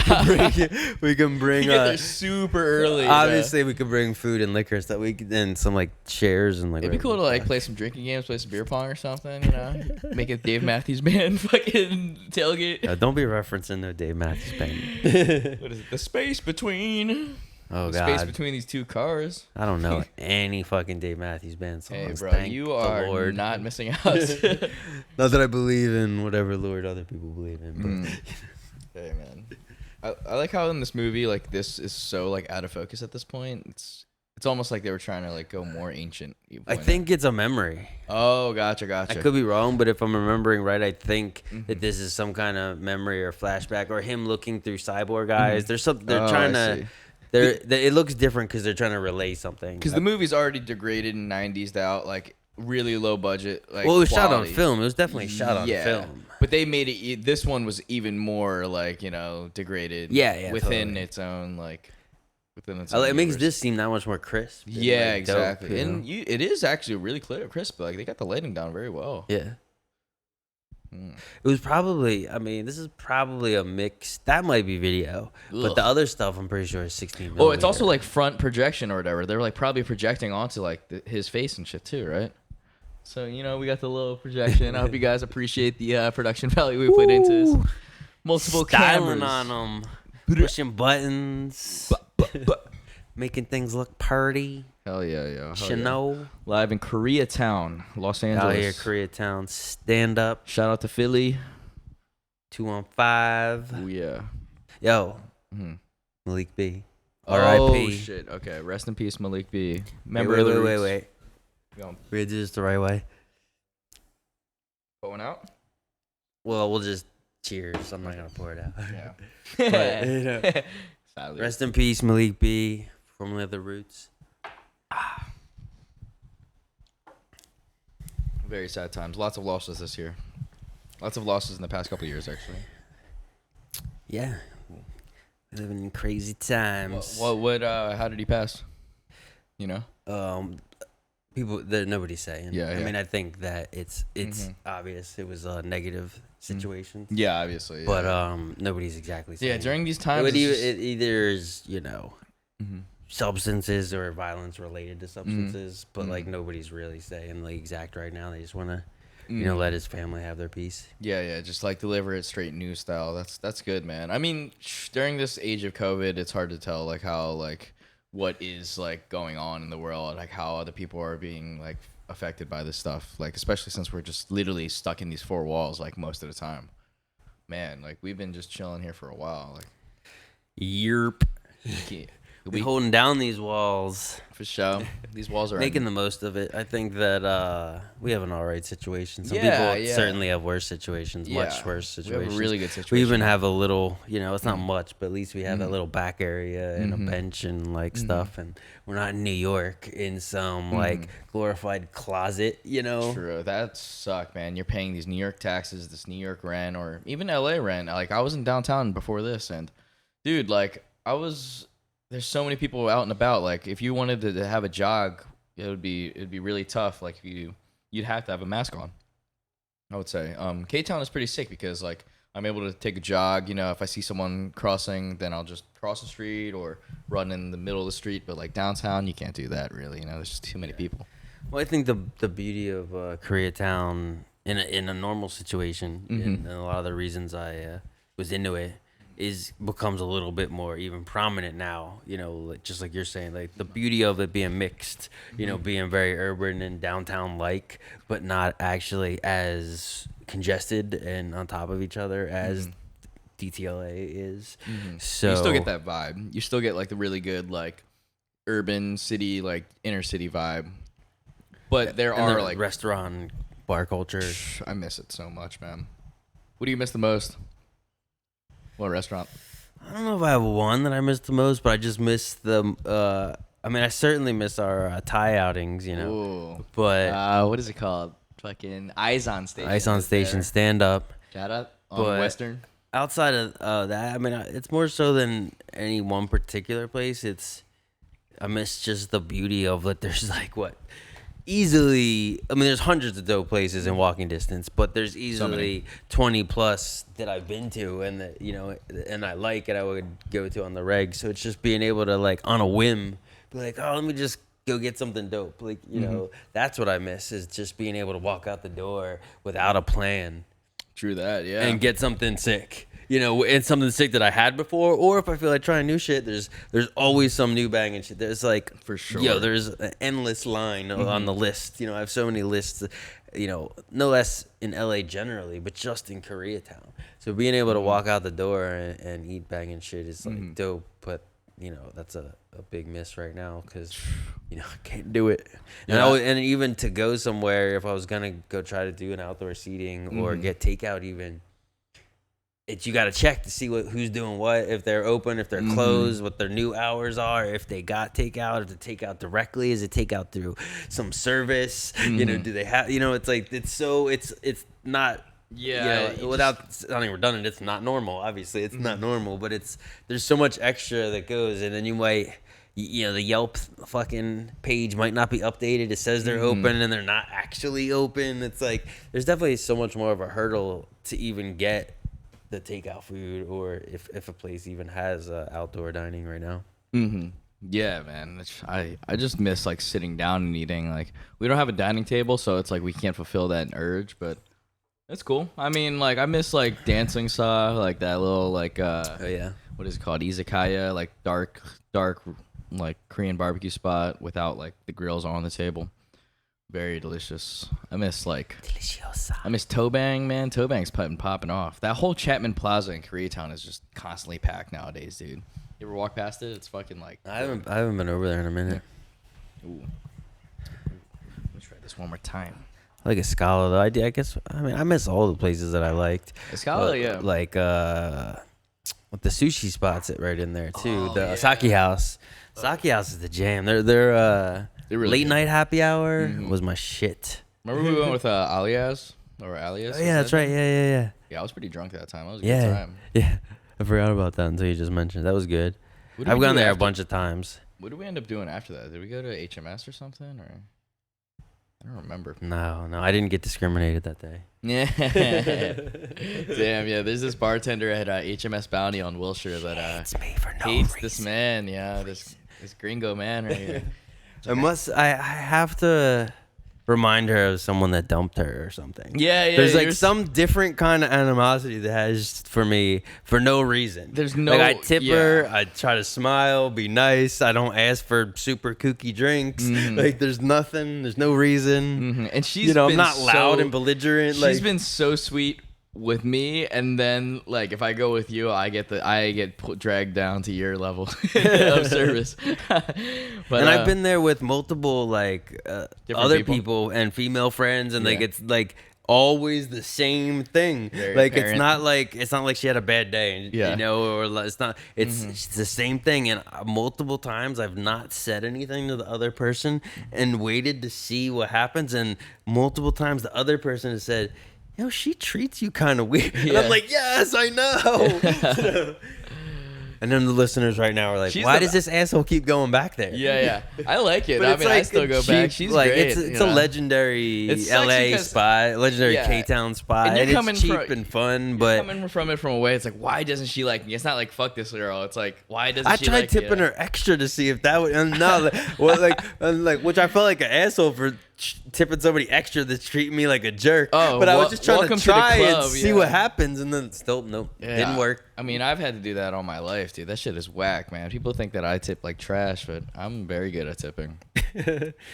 we can bring. You get there super early. Obviously, we could bring food and liquor stuff. And some like chairs and like. It'd be cool to like play some drinking games, play some beer pong or something. Make a Dave Matthews Band fucking tailgate. Don't be referencing no Dave Matthews Band. What is it? The space between. Oh the God! Space between these two cars. I don't know any fucking Dave Matthews Band songs. Hey, bro, Thank you are Lord. not missing out. Not that I believe in whatever Lord other people believe in. But. Hey, man. I like how in this movie, like, this is so like out of focus at this point. It's almost like they were trying to like go more ancient. I think it's a memory. Oh, gotcha. I could be wrong, but if I'm remembering right, I think that this is some kind of memory or flashback, or him looking through cyborg eyes. There's something they're trying to. It looks different because they're trying to relay something. Because the movie's already degraded in '90s out, like really low budget. Like, well, it was quality. Shot on film. It was definitely shot on film. But they made it. This one was even more like degraded. Yeah, within totally. its own like. Within its it makes this seem that much more crisp. Yeah, like, exactly. Dope, and it is actually really crisp. Like they got the lighting down very well. Yeah. It was probably, this is probably a mix. That might be video. But the other stuff, I'm pretty sure is 16 millimeter. Oh, it's also like front projection or whatever. They're like probably projecting onto like his face and shit too, right? So, we got the little projection. I hope you guys appreciate the production value we put into this. Multiple Styling cameras. on them. Pushing buttons. Making things look pretty. Hell yeah. Chanel. Live in Koreatown, Los Angeles. Out here, Koreatown. Stand up. Shout out to Philly. 215. Oh, yeah. Yo. Malik B. R.I.P. R.I.P. Shit. Okay. Rest in peace, Malik B. Wait. We're We're going to do this the right way. Going out? Well, we'll just cheers. I'm not going to pour it out. Yeah. But, rest in peace, Malik B. Formerly of The Roots. Very sad times. Lots of losses this year. Lots of losses in the past couple of years, actually. Yeah. We're living in crazy times. How did he pass? People that nobody's saying. Yeah. I think that it's obvious. It was a negative situation. Yeah, obviously. But nobody's exactly saying. Yeah, during these times, it either is substances or violence related to substances, but like nobody's really saying the exact right now. They just want to let his family have their peace. Yeah, just like deliver it straight news style. That's good, man. During this age of COVID, it's hard to tell like how like what is like going on in the world, like how other people are being like affected by this stuff, like especially since we're just literally stuck in these 4 walls like most of the time. Man, like we've been just chilling here for a while. Like, Yerp. We holding down these walls. For sure. These walls are making the most of it. I think that we have an all right situation. Some people certainly have worse situations, much worse situations. We have a really good situation. We even have a little, it's not much, but at least we have that little back area and a bench and like stuff. And we're not in New York in some like glorified closet, True. That suck, man. You're paying these New York taxes, this New York rent, or even LA rent. Like I was in downtown before this, and dude, like there's so many people out and about. Like if you wanted to have a jog, it'd be really tough. Like you'd have to have a mask on, I would say. K-Town is pretty sick because like I'm able to take a jog. If I see someone crossing, then I'll just cross the street or run in the middle of the street. But like downtown, you can't do that really. There's just too many people. Well, I think the beauty of Koreatown in a normal situation, and a lot of the reasons I was into it, becomes a little bit more even prominent now, just like you're saying, like the beauty of it being mixed, being very urban and downtown like, but not actually as congested and on top of each other as DTLA is. So you still get that vibe. You still get like the really good like urban city, like inner city vibe. But there are like restaurant bar culture. I miss it so much, man. What do you miss the most? What restaurant? I don't know if I have one that I miss the most, but I just miss the. I I mean, I certainly miss our Thai outings, Ooh. But what is it called? Fucking Eyes on Station. Ice on Station, stand up. Shout out on Western. Outside of that, I mean, it's more so than any one particular place. I miss just the beauty of it. There's like easily, I mean, there's hundreds of dope places in walking distance, but there's easily 20 plus that I've been to and that, and I like, and I would go to on the reg. So it's just being able to, like, on a whim, be like, oh, let me just go get something dope. Like, that's what I miss, is just being able to walk out the door without a plan. True that, yeah. And get something sick. And something sick that I had before, or if I feel like trying new shit, there's always some new banging shit. There's like, for sure, there's an endless line on the list. I have so many lists, no less in LA generally, but just in Koreatown. So being able to walk out the door and eat banging shit is like dope. But that's a big miss right now because I can't do it. And even to go somewhere, if I was gonna go try to do an outdoor seating or get takeout, even. You got to check to see who's doing what, if they're open, if they're closed, what their new hours are, if they got takeout, if they takeout directly, is it takeout through some service? Do they have? It's like it's not. Yeah. Without sounding redundant, it's not normal. Obviously, it's not normal, but there's so much extra that goes, and then you might. The Yelp fucking page might not be updated. It says they're open and they're not actually open. It's like there's definitely so much more of a hurdle to even get the takeout food, or if a place even has outdoor dining right now. Yeah, man. I just miss like sitting down and eating. Like we don't have a dining table, so it's like we can't fulfill that urge, but it's cool. I mean, like I miss like dancing saw, like that little like what is it called, izakaya, like dark like Korean barbecue spot without like the grills on the table. Very delicious. I miss Tobang, man. Tobang's popping off. That whole Chapman Plaza in Koreatown is just constantly packed nowadays, dude. You ever walk past it? It's fucking like. I haven't been over there in a minute. Ooh. Let's try this one more time. I like Escala though. I guess. I mean, I miss all the places that I liked. Escala, yeah. Like with the sushi spots right in there too. The yeah. Sake House. Sake House is the jam. They're really late night happy hour was my shit. Remember we went with Alias? Oh, yeah, that's right. Yeah. Yeah, I was pretty drunk that time. That was a good time. Yeah, I forgot about that until you just mentioned. That was good. I've gone there a bunch of times. What did we end up doing after that? Did we go to HMS or something? Or I don't remember. No, I didn't get discriminated that day. Yeah. Damn, yeah. There's this bartender at HMS Bounty on Wilshire that hates me for no hates reason. this man. Yeah, this gringo man right here. I have to remind her of someone that dumped her or something. Yeah. There's like some different kind of animosity that has for me for no reason. There's no. Like I tip her, I try to smile, be nice. I don't ask for super kooky drinks. Like there's nothing. There's no reason. And she's I'm not loud and belligerent. She's been so sweet with me, and then like if I go with you, I get dragged down to your level of service. But I've been there with multiple like other people and female friends, and like it's like always the same thing. Very like apparent. it's not like she had a bad day, or it's not. It's the same thing, and multiple times I've not said anything to the other person and waited to see what happens, and multiple times the other person has said, she treats you kind of weird. Yeah. And I'm like, yes, I know. And then the listeners right now are like, why does this asshole keep going back there? Yeah. I like it. I still go back. She's like, great. It's a legendary LA spot, legendary K-Town spot. And it's cheap and fun, but coming from it from away, it's like, why doesn't she like me? It's not like, fuck this girl. It's like, why doesn't she like me? I tried tipping her extra to see if that would, which I felt like an asshole for tipping somebody extra that's treating me like a jerk. But I was just trying to try and see what happens, and then still didn't work. I mean, I've had to do that all my life, dude. That shit is whack, man. People think that I tip like trash, but I'm very good at tipping.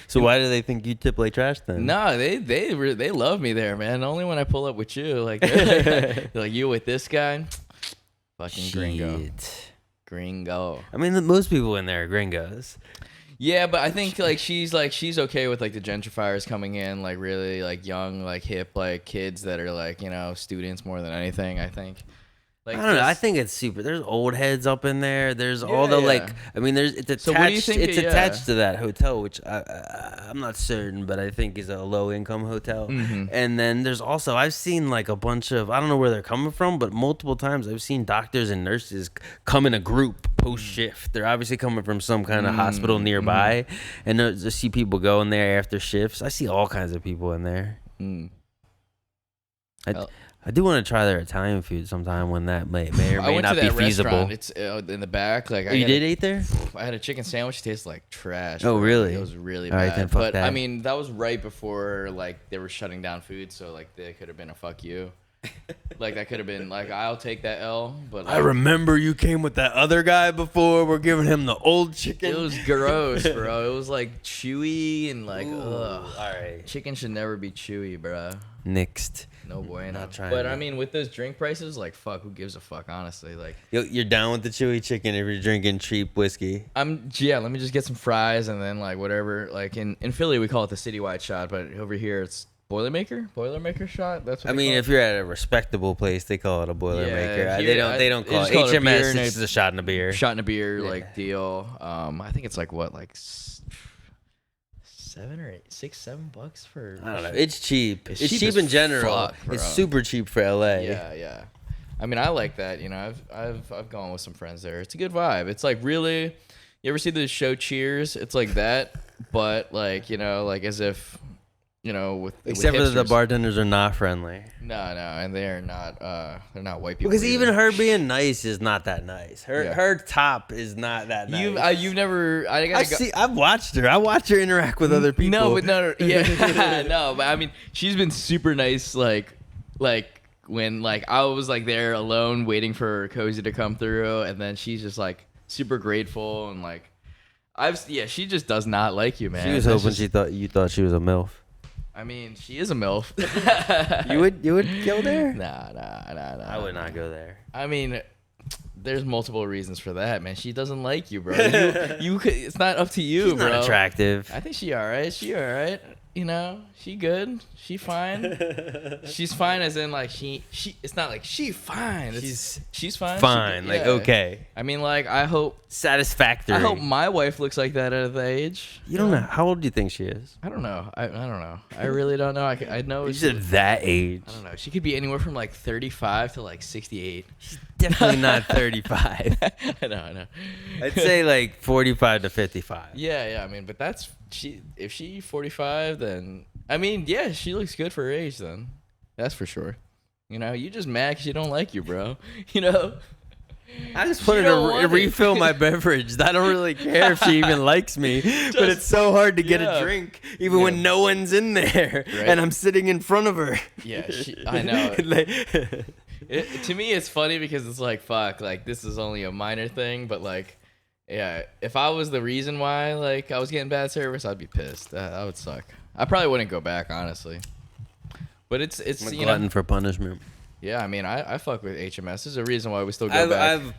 So why do they think you tip like trash then? No, they love me there, man. Only when I pull up with you, they're like you with this guy, fucking gringo. I mean, most people in there are gringos. Yeah, but I think she's okay with like the gentrifiers coming in, like really like young, like hip, like kids that are like students more than anything. I think. Like, I don't know. I think it's super. There's old heads up in there. There's all Yeah, the yeah. like. I mean, there's it's attached. So what do you think It's yeah. attached to that hotel, which I'm not certain, but I think is a low income hotel. Mm-hmm. And then there's also I've seen like a bunch of I don't know where they're coming from, but multiple times I've seen doctors and nurses come in a group post shift. They're obviously coming from some kind of hospital nearby, and I see people go in there after shifts. I see all kinds of people in there. I do want to try their Italian food sometime when that may or may not be feasible. It's in the back. Like you did eat there? I had a chicken sandwich. It tasted like trash. Oh, really? It was really all bad. Right, then fuck but that. I mean, that was right before like they were shutting down food, so like they could have been a fuck you. Like that could have been like I'll take that L. But like, I remember you came with that other guy before. We're giving him the old chicken. It was gross, bro. It was like chewy and like ugh. All right. Chicken should never be chewy, bro. Nixed. No bueno. Not trying. But I mean, with those drink prices, like fuck, who gives a fuck? Honestly, like you're down with the chewy chicken if you're drinking cheap whiskey. Let me just get some fries and then like whatever. Like in Philly, we call it the citywide shot, but over here it's Boilermaker shot. That's what I mean, if you're at a respectable place, they call it a Boilermaker. Yeah, they don't call it call it a beer HMS. and It's a shot in a beer. Shot in a beer, like deal. I think it's like what, like $7 or $6-7 for. I don't know. It's cheap. It's cheap as in general. fuck, bro. It's super cheap for LA. Yeah. I mean, I like that. You know, I've gone with some friends there. It's a good vibe. It's like really. You ever see the show Cheers? It's like that, but like like as if. Except for the bartenders are not friendly. No, and they're not white people. Because even her being nice is not that nice. Her top is not that nice. You've never. I've watched her. I watch her interact with other people. No, yeah, no, but I mean, she's been super nice. Like when like I was like there alone waiting for Cozy to come through, and then she's just like super grateful and like she just does not like you, man. She was hoping you thought she was a MILF. I mean, she is a MILF. You would go there? Nah. I would not go there. I mean, there's multiple reasons for that, man. She doesn't like you, bro. You could, it's not up to you, She's bro. Not attractive. I think she all right. She good. She fine. She's fine as in like she. It's not like she fine. She's fine. Fine. Like okay. I mean, like I hope satisfactory. I hope my wife looks like that at the age. You don't know. How old do you think she is? I don't know. I don't know. I really don't know. I know. You said that age. I don't know. She could be anywhere from like 35 to like 68. She's definitely not 35. I know. I'd say like 45 to 55. Yeah. I mean, but that's if she's 45, then I mean, yeah, she looks good for her age. Then that's for sure. You just mad because she don't like you, bro. I just wanted to refill my beverage. I don't really care if she even likes me, but it's so hard to get a drink, even when no one's in there, right? And I'm sitting in front of her. Yeah, I know. To me, it's funny because it's like, fuck, like this is only a minor thing, but like, yeah, if I was the reason why like I was getting bad service, I'd be pissed. That would suck. I probably wouldn't go back, honestly. But it's I'm a glutton for punishment. Yeah, I mean, I fuck with HMS. There's a reason why we still go back. I've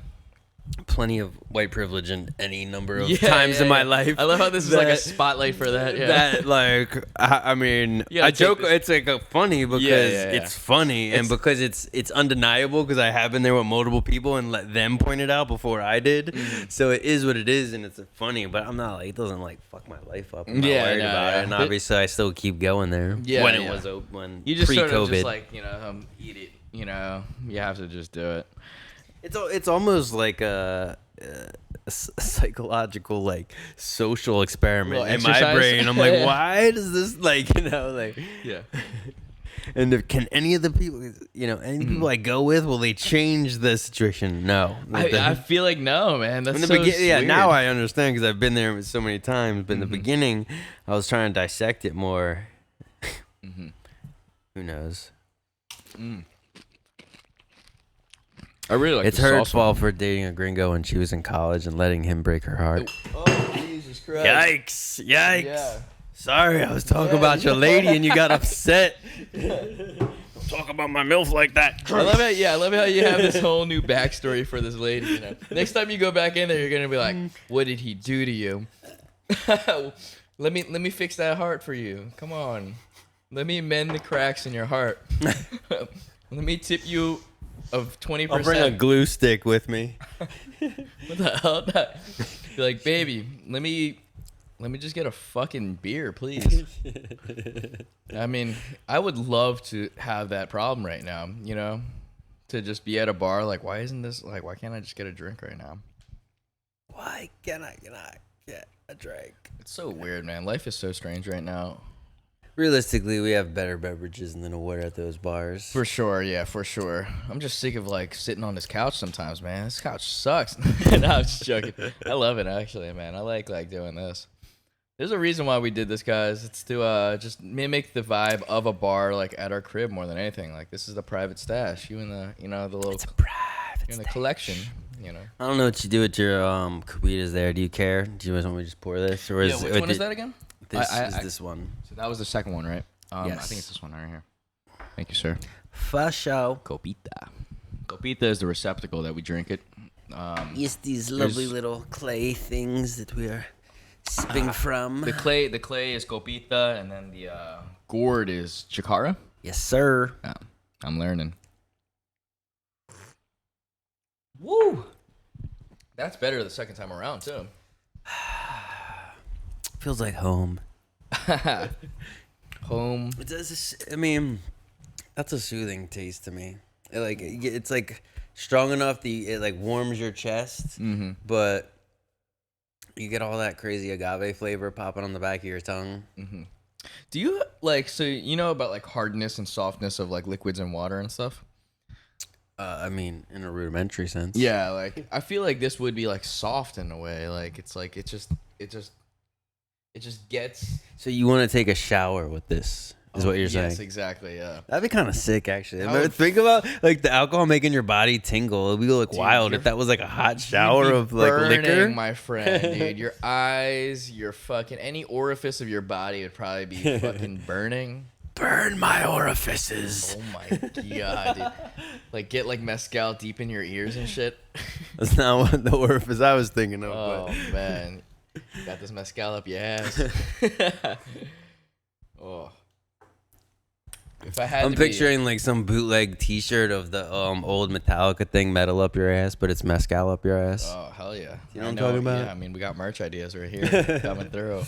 plenty of white privilege in any number of times in my life. I love how this is like a spotlight for that. Yeah. That like I mean, I joke. It's like funny because it's funny and because it's undeniable because I have been there with multiple people and let them point it out before I did. Mm-hmm. So it is what it is and it's funny. But I'm not like it doesn't like fuck my life up. I'm not worried about it. And obviously I still keep going there. Yeah, when it was open. When you just pre-COVID. Sort of just like eat it. You have to just do it. It's almost like a psychological like social experiment in my brain. I'm like, why does this yeah. And can any of the people people I go with, will they change the situation? No. I feel like no, man. That's so weird. Yeah, now I understand because I've been there so many times. But in the beginning, I was trying to dissect it more. Who knows? I really like it's her fault for dating a gringo when she was in college and letting him break her heart. Oh, Jesus Christ. Yikes. Yeah. Sorry, I was talking about your lady and you got upset. Don't talk about my MILF like that. I love how you have this whole new backstory for this lady. Next time you go back in there, you're gonna be like, what did he do to you? Let me fix that heart for you. Come on. Let me mend the cracks in your heart. Let me tip you of 20%. I'll bring a glue stick with me. What the hell? Be like, baby, let me just get a fucking beer, please. I mean, I would love to have that problem right now, you know, to just be at a bar. Like, why can't I just get a drink right now? Why can't I get a drink? It's so weird, man. Life is so strange right now. Realistically, we have better beverages than a water at those bars. For sure, yeah, for sure. I'm just sick of like sitting on this couch sometimes, man. This couch sucks. No, I'm just joking. I love it actually, man. I like doing this. There's a reason why we did this, guys. It's to just mimic the vibe of a bar, like at our crib more than anything. Like this is the private stash. You and the little. It's a private. You're in the collection. You know. I don't know what you do with your copitas there. Do you care? Do you want me to just pour this, or which one is that again? This is this one. So that was the second one, right? Yes. I think it's this one right here. Thank you, sir. For sure. Copita. Copita is the receptacle that we drink it. It's these lovely little clay things that we are sipping from. The clay is copita, and then the gourd is chikara. Yes, sir. Yeah, I'm learning. Woo! That's better the second time around too. Feels like home. Home. It does. I mean, that's a soothing taste to me. It's like strong enough that it like warms your chest, but you get all that crazy agave flavor popping on the back of your tongue. Mm-hmm. Do you like, so you know about like hardness and softness of like liquids and water and stuff? I mean, in a rudimentary sense. Yeah, like I feel like this would be like soft in a way. Like it's like it just gets. So you want to take a shower with this? Is what you're saying? Yes, exactly. Yeah. That'd be kind of sick, actually. Think about like the alcohol making your body tingle. It'd be like wild if that was like a hot shower of like liquor. My friend, dude, your eyes, your fucking any orifice of your body would probably be fucking burning. Burn my orifices. Oh my god, dude. Like get like mezcal deep in your ears and shit. That's not what the orifice I was thinking of. Oh man, got this mezcal up your ass. Oh. If I had I'm picturing like some bootleg T-shirt of the old Metallica thing, metal up your ass, but it's mezcal up your ass. Oh hell yeah! You know what I'm talking about? Yeah, I mean we got merch ideas right here coming through.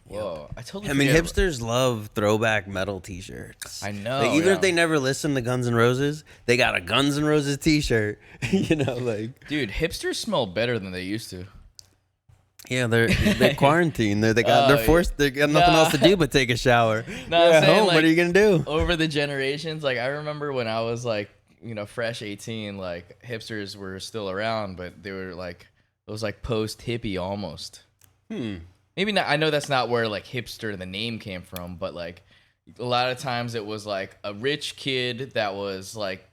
Whoa, I mean, hipsters love throwback metal T-shirts. I know. Like, even if they never listen to Guns N' Roses, they got a Guns N' Roses T-shirt. You know, like dude, hipsters smell better than they used to. Yeah, they're quarantined. They're forced. They got nothing else to do but take a shower. No, at home. Like, what are you gonna do? Over the generations, like I remember when I was like, fresh 18, like hipsters were still around, but they were like, it was like post hippie almost. Maybe not. I know that's not where like hipster the name came from, but like a lot of times it was like a rich kid that was like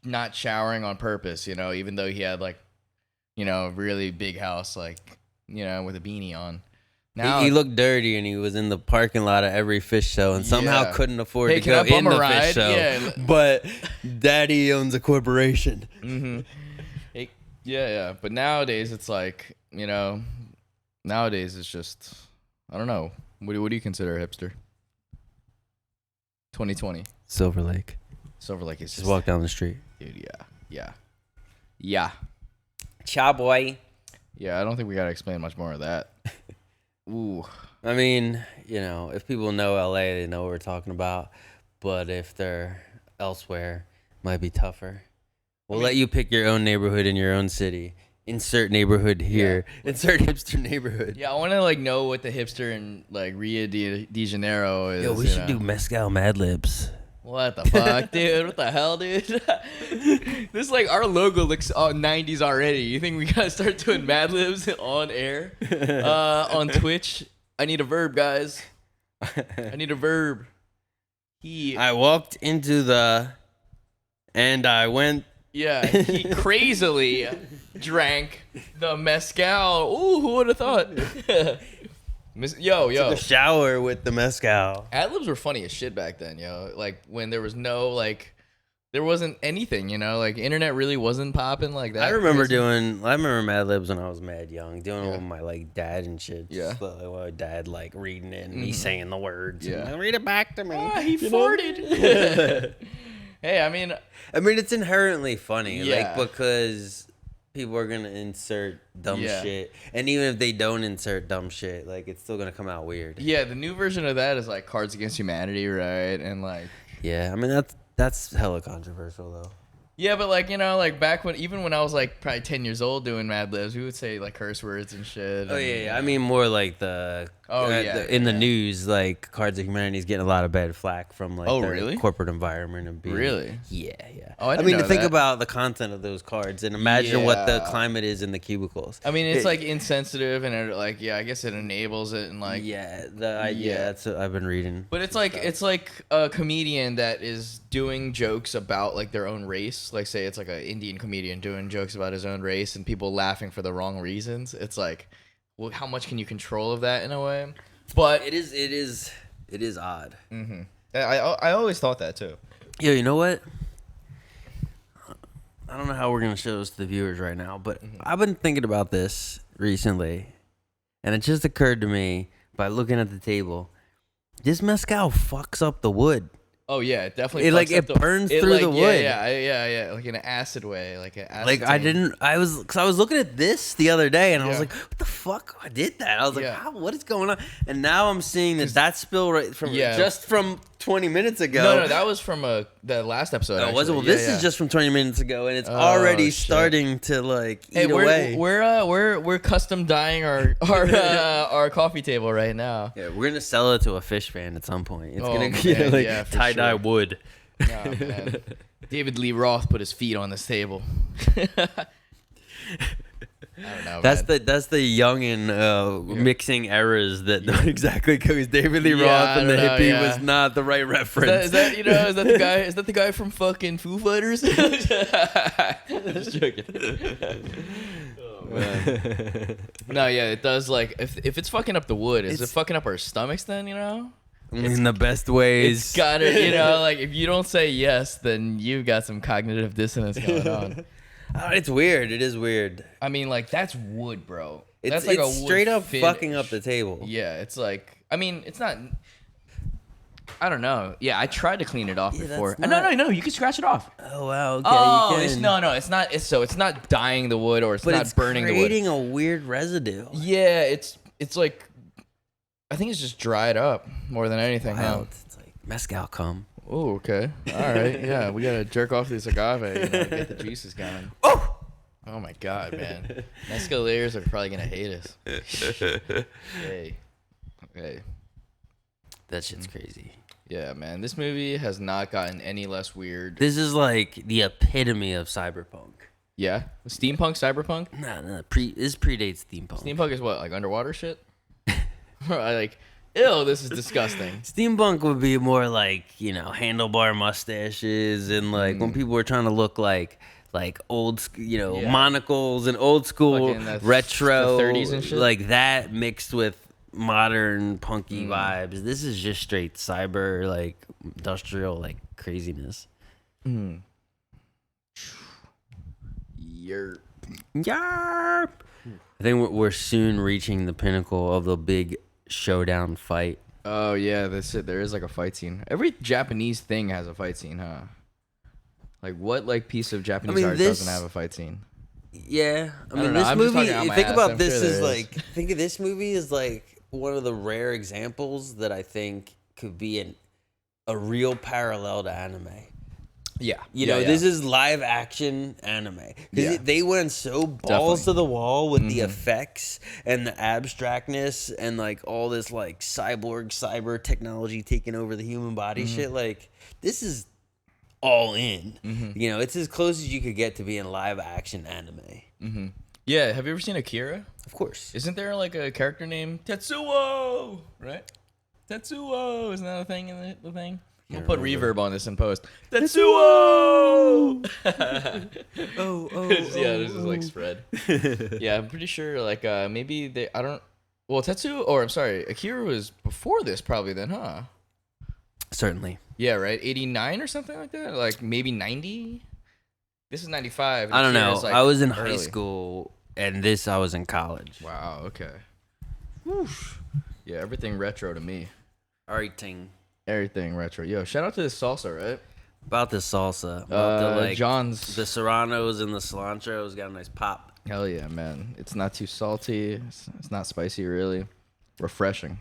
not showering on purpose, even though he had like, a really big house, like, with a beanie on. Now he looked dirty and he was in the parking lot of every fish show and somehow couldn't afford to go in the fish show. Yeah. But daddy owns a corporation. Mm-hmm. Yeah. But nowadays it's like, nowadays it's just, I don't know. What do you consider a hipster? 2020. Silver Lake is just walk down the street. Dude, yeah. Ciao, boy. Yeah, I don't think we gotta explain much more of that. Ooh. I mean, if people know LA, they know what we're talking about. But if they're elsewhere, it might be tougher. We'll let you pick your own neighborhood in your own city. Insert neighborhood here. Yeah. Insert hipster neighborhood. Yeah, I want to know what the hipster in Rio de Janeiro is. Yo, we should do Mezcal Mad Libs. What the fuck, dude? What the hell, dude? This our logo looks 90s already. You think we gotta start doing Mad Libs on air? On Twitch? I need a verb, guys. I need a verb. I walked into and I went. Yeah, he crazily drank the mezcal. Ooh, who would have thought? Yo. Took a shower with the mezcal. Ad-libs were funny as shit back then, yo. Like, when there was no, there wasn't anything, internet really wasn't popping like that. I remember Mad Libs when I was mad young, doing it with my, dad and shit. Yeah. My dad, reading it and me saying the words. Yeah. And, read it back to me. He farted. Hey, I mean, it's inherently funny, Yeah. like, because people are gonna insert dumb Yeah. shit, and even if they don't insert dumb shit, like, it's still gonna come out weird. yeah, the new version of that is like Cards Against Humanity, right? And like, Yeah, I mean that's hella controversial though. yeah, but like, you know, like back even when I was like probably 10 years old doing Mad Libs, we would say like curse words and shit. Oh and, yeah. I mean more like the in the news, like Cards of Humanity is getting a lot of bad flack from like the corporate environment and being Really? Yeah. Oh, I mean, know to think that. about the content of those cards and imagine what the climate is in the cubicles. I mean, it's like insensitive and it, like, yeah, I guess it enables it and like that's what I've been reading. But it's like a comedian that is doing jokes about like their own race. Like say it's like an Indian comedian doing jokes about his own race and people laughing for the wrong reasons. It's like, well, how much can you control of that in a way? But it is odd. Mm-hmm. I always thought that too. Yo, you know what? I don't know how we're gonna show this to the viewers right now, but I've been thinking about this recently, and it just occurred to me by looking at the table. This mezcal fucks up the wood. Oh yeah, it definitely. It burns through the wood. Yeah, like in an acid way, like an acid. Like I was looking at this the other day, and I was like, "What the fuck? I did that?" I was like, "What is going on?" And now I'm seeing that spill right from just from 20 minutes ago. No, that was from the last episode. Oh, was it? Well, this is just from 20 minutes ago, and it's already starting to like eat away. We're custom dyeing our coffee table right now. Yeah, we're gonna sell it to a fish fan at some point. It's gonna man, like tie-dye wood. Oh, man. David Lee Roth put his feet on this table. I don't know. That's the youngin mixing errors that don't exactly go. David Lee Roth and the hippie was not the right reference. Is that the guy? Is that the guy from fucking Foo Fighters? Just joking. Oh man. No, yeah, it does. Like if it's fucking up the wood, is it fucking up our stomachs? Then you know. In the best ways. It's gotta, like if you don't say yes, then you've got some cognitive dissonance going on. It's weird. It is weird. I mean, like that's wood, bro. It's like a straight up fucking up the table. Yeah, it's like. I mean, it's not. I don't know. Yeah, I tried to clean it off before. No. You can scratch it off. Oh wow. Okay. Oh, it's not. It's not dyeing the wood or it's not burning the wood. It's creating a weird residue. Yeah, it's like. I think it's just dried up more than anything. Wow, it's like mezcal cum. Oh, okay. All right. Yeah, we gotta jerk off this agave, get the juices going. Oh my god, man. Mescalayers are probably gonna hate us. Okay. That shit's crazy. Yeah, man. This movie has not gotten any less weird. This is like the epitome of cyberpunk. Yeah? Steampunk, cyberpunk? No. This predates steampunk. Steampunk is what, like underwater shit? Like, ew, this is disgusting. Steampunk would be more like, handlebar mustaches and like when people were trying to look like old, monocles and old school retro, the 30s and shit. Like that mixed with modern punky vibes. This is just straight cyber, like industrial, like craziness. Yerp. Yarp. I think we're soon reaching the pinnacle of the big showdown fight. Oh yeah, that's it. There is like a fight scene. Every Japanese thing has a fight scene, huh? Like what piece of Japanese art doesn't have a fight scene? Yeah, I mean this movie. Think about this as like. Think of this movie as like one of the rare examples that I think could be a real parallel to anime. Yeah. This is live action anime. Because they went so balls to the wall with the effects and the abstractness and like all this like cyber technology taking over the human body shit. Like this is all in. It's as close as you could get to being live action anime. Yeah. Have you ever seen Akira? Of course. Isn't there like a character named Tetsuo? Right? Tetsuo. Isn't that a thing in the thing? I'm gonna put reverb on this in post. Tetsuo! Yeah, this is like spread. Yeah, I'm pretty sure like maybe Akira was before this probably then, huh? Certainly. Yeah, right? 89 or something like that? Like maybe 90? This is 95. I don't know. Like I was in high school and I was in college. Wow, okay. Whoosh. Yeah, everything retro to me. Everything. Everything retro. Yo, shout out to this salsa, right? About the salsa. About the, John's. The serranos and the cilantro's got a nice pop. Hell yeah, man. It's not too salty. It's not spicy, really. Refreshing.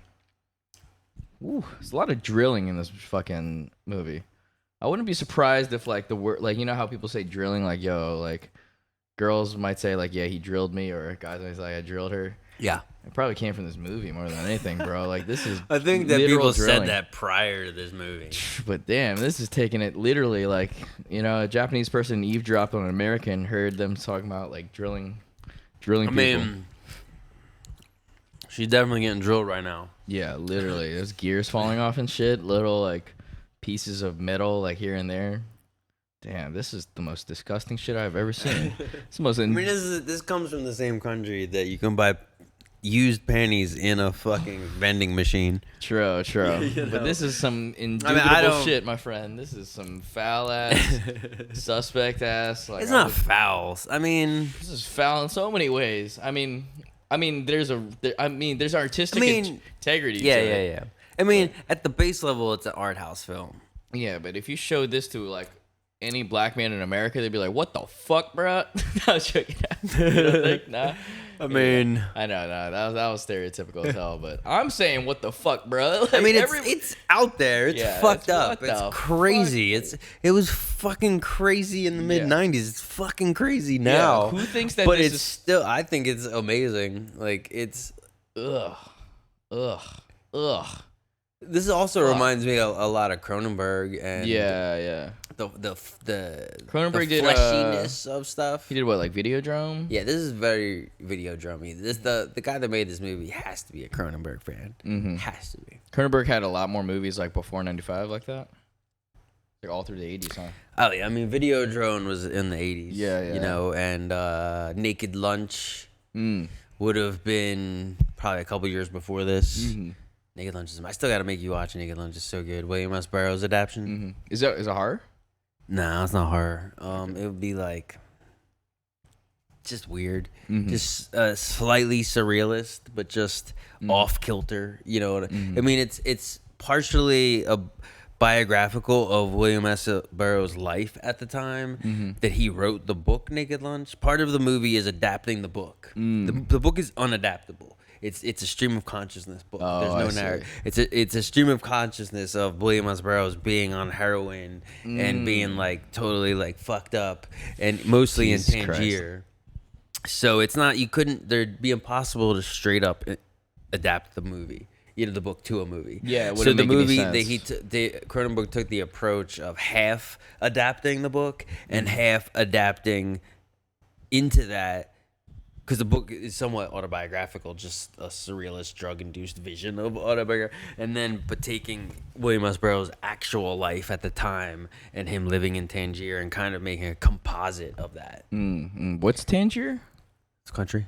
Ooh, there's a lot of drilling in this fucking movie. I wouldn't be surprised if, like, the word, like, you know how people say drilling? Like, yo, like, girls might say, like, yeah, he drilled me, or guys might say, like, I drilled her. Yeah. It probably came from this movie more than anything, bro. Like, this is I think that people drilling. said that prior to this movie. But damn, this is taking it literally. Like, you know, a Japanese person eavesdropped on an American, heard them talking about, like, drilling people. I mean, she's definitely getting drilled right now. Yeah, literally. There's gears falling off and shit. Little, like, pieces of metal, like, here and there. Damn, this is the most disgusting shit I've ever seen. It's the most. I mean, this comes from the same country that you can buy used panties in a fucking vending machine. True. You know? But this is some indubitable shit, my friend. This is some foul ass, suspect ass. Like, it's not foul. I mean, this is foul in so many ways. I mean, there's artistic integrity. Yeah. I mean, at the base level, it's an art house film. Yeah, but if you showed this to, like, any black man in America, they'd be like, "What the fuck, bro?" I was joking. Nah. I mean, I know, that was stereotypical as hell, but I'm saying, what the fuck, bro? Like, I mean, it's out there. It's fucked up. It's crazy. It was fucking crazy in the mid '90s. It's fucking crazy now. Yeah, who thinks that? But it's still. I think it's amazing. Like, it's ugh. This also reminds me a lot of Cronenberg and the Cronenberg the fleshiness of stuff. He did what, like Videodrome? Yeah, this is very Videodrome-y. The guy that made this movie has to be a Cronenberg fan. Mm-hmm. Has to be. Cronenberg had a lot more movies like before '95 like that. Like all through the '80s, huh? Oh yeah, I mean Videodrome was in the '80s. Yeah. You know, and Naked Lunch would have been probably a couple years before this. Mm-hmm. Naked Lunch I still gotta make you watch Naked Lunch. It's so good. William S. Burroughs adaptation. Mm-hmm. Is it horror? No, it's not horror. It would be like just weird, just slightly surrealist, but just off kilter. You know what I mean? It's partially a biographical of William S. Burroughs' life at the time that he wrote the book Naked Lunch. Part of the movie is adapting the book. The book is unadaptable. It's a stream of consciousness book. There's no narrative. It's a stream of consciousness of William S. Burroughs being on heroin and being like totally like fucked up and mostly in Tangier. So it's not there'd be impossible to straight up adapt the movie, the book to a movie. Yeah. So the movie Cronenberg took the approach of half adapting the book and half adapting into that. Because the book is somewhat autobiographical, just a surrealist, drug-induced vision of autobiography, but taking William S. Burroughs' actual life at the time and him living in Tangier and kind of making a composite of that. What's Tangier? It's a country.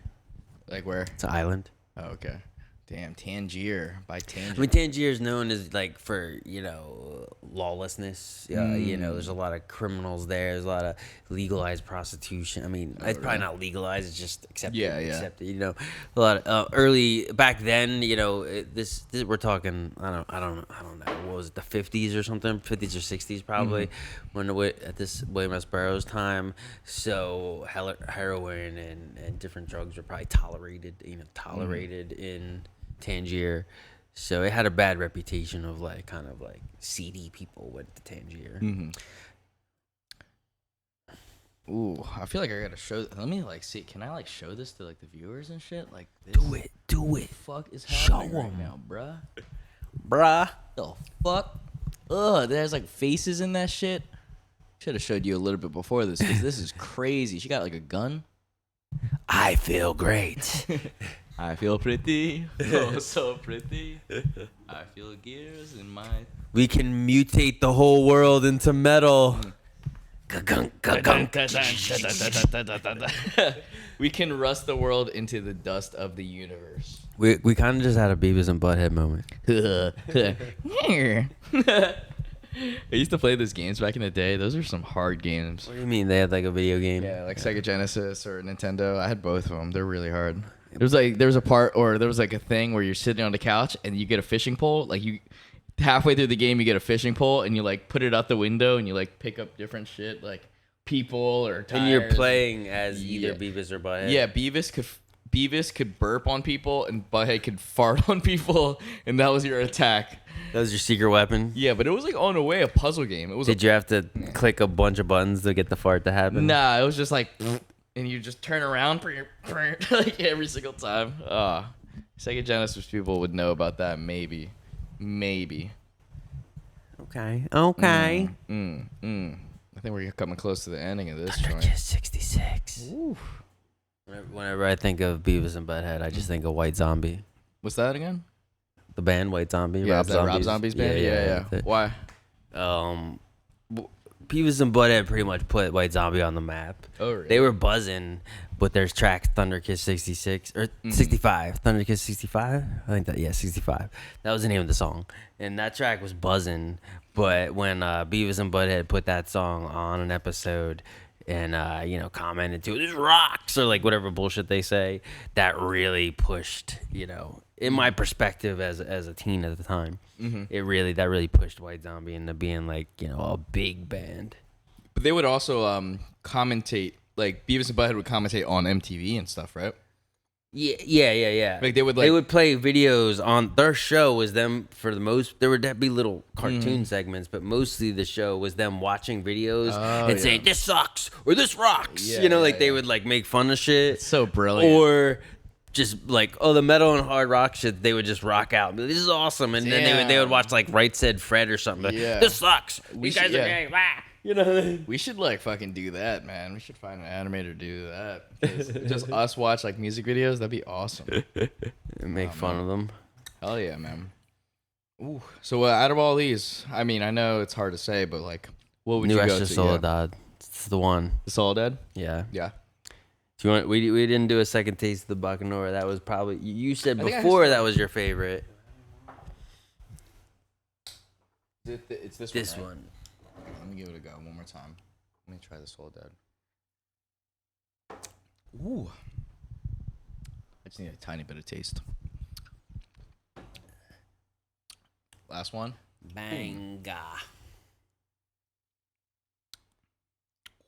Like where? It's an island. Oh, okay. Damn, Tangier. By Tangier. I mean, Tangier is known as, like, for, lawlessness. There's a lot of criminals there. There's a lot of legalized prostitution. I mean, it's probably not legalized. It's just accepted. Accepted, a lot of back then, this we're talking, I don't know. What was it, the 50s or something? 50s or 60s probably, when at this William S. Burroughs time. So heroin and different drugs were probably tolerated in Tangier, so it had a bad reputation of kind of seedy people went to Tangier. Ooh, I feel like I gotta show. Let me see. Can I show this to the viewers and shit? This. Do it. What the fuck is happening right now, bruh? The fuck? Ugh, there's faces in that shit. Should have showed you a little bit before this because this is crazy. She got a gun. I feel great. I feel pretty, oh so pretty. I feel gears in my. We can mutate the whole world into metal. We can rust the world into the dust of the universe. We kind of just had a Beavis and Butthead moment. I used to play those games back in the day. Those are some hard games. What do you mean they had a video game? Yeah, Sega Genesis or Nintendo. I had both of them. They're really hard. There was a part, or there was a thing where you're sitting on the couch and you get a fishing pole. halfway through the game, you get a fishing pole and you like put it out the window and you like pick up different shit like people or tires. And you're playing as either Beavis or Butthead. Yeah, Beavis could burp on people and Butthead could fart on people, and that was your attack. That was your secret weapon? Yeah, but it was like on a way a puzzle game. It was. Did you have to click a bunch of buttons to get the fart to happen? Nah, it was just like, and you just turn around like every single time. Sega Genesis people would know about that, maybe. Okay. I think we're coming close to the ending of this joint. Just 66. Ooh. Whenever I think of Beavis and Butthead, I just think of White Zombie. What's that again? The band White Zombie. Yeah, Rob Zombie's band? Yeah. Why? Beavis and Butthead pretty much put White Zombie on the map. Oh, really? They were buzzing with their track Thunder Kiss 66 or 65. Thunder Kiss 65? I think 65. That was the name of the song. And that track was buzzing, but when Beavis and Butthead put that song on an episode and commented to it, this rocks, or like whatever bullshit they say, that really pushed, in my perspective as a teen at the time, that really pushed White Zombie into being like, a big band. But they would also commentate, like Beavis and Butthead would commentate on MTV and stuff, right? Yeah. Like they would play videos on their show. Was them for the most. There would be little cartoon segments, but mostly the show was them watching videos and saying this sucks or this rocks. They would like make fun of shit. It's so brilliant. Or just like the metal and hard rock shit. They would just rock out. This is awesome, and then they would watch like Right Said Fred or something. Yeah. This sucks. You guys are gay. We should like fucking do that, man. We should find an animator to do that. Just us watch like music videos. That'd be awesome. And make fun of them. Hell yeah, man. Ooh. So out of all these, I mean, I know it's hard to say, but like, what would you go to? Soledad. Yeah. It's the one. The Soledad? Yeah. Yeah. Do you want? We didn't do a second taste of the Bacanora. That was probably you said before that was your favorite. It's this one. This right? one. Let me give it a go one more time. Let me try this Soledad. Ooh. I just need a tiny bit of taste. Last one. Banga.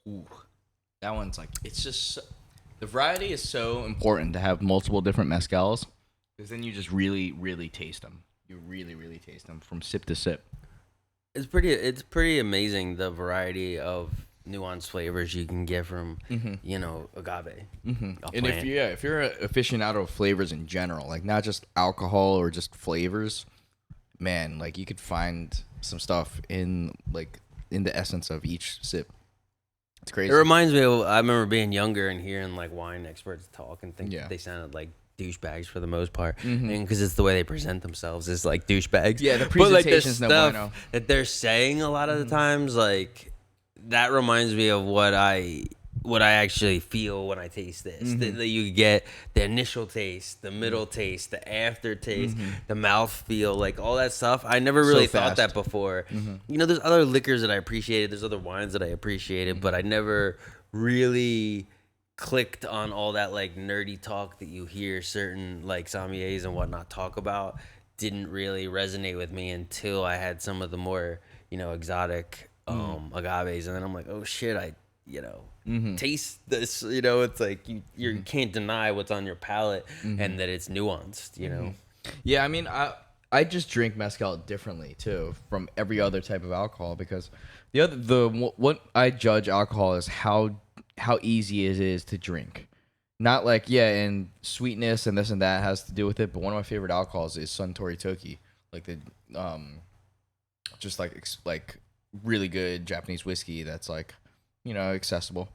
Ooh. That one's like, it's just, the variety is so important to have multiple different mezcals, because then you just really, really taste them. You really, really taste them from sip to sip. It's pretty amazing the variety of nuanced flavors you can get from agave. And if you're an aficionado of flavors in general, like not just alcohol or just flavors, man, like you could find some stuff in the essence of each sip. It's crazy. It reminds me of, I remember being younger and hearing like wine experts talk and think they sounded like douchebags for the most part, and because it's the way they present themselves is like douchebags. Yeah, the presentation's no bueno. That they're saying a lot of the times, like that reminds me of what I actually feel when I taste this. That you get the initial taste, the middle taste, the aftertaste, the mouth feel, like all that stuff. I never really thought that before. There's other liquors that I appreciated. There's other wines that I appreciated, but I never really clicked on all that like nerdy talk that you hear certain like sommeliers and whatnot talk about. Didn't really resonate with me until I had some of the more exotic agaves, and then I'm like, oh shit, I taste this. It's like you can't deny what's on your palate and that it's nuanced. Yeah, I mean, I just drink mezcal differently too from every other type of alcohol, because what I judge alcohol is how easy it is to drink. Not like, and sweetness and this and that has to do with it, but one of my favorite alcohols is Suntory Toki, like the just like really good Japanese whiskey that's like accessible,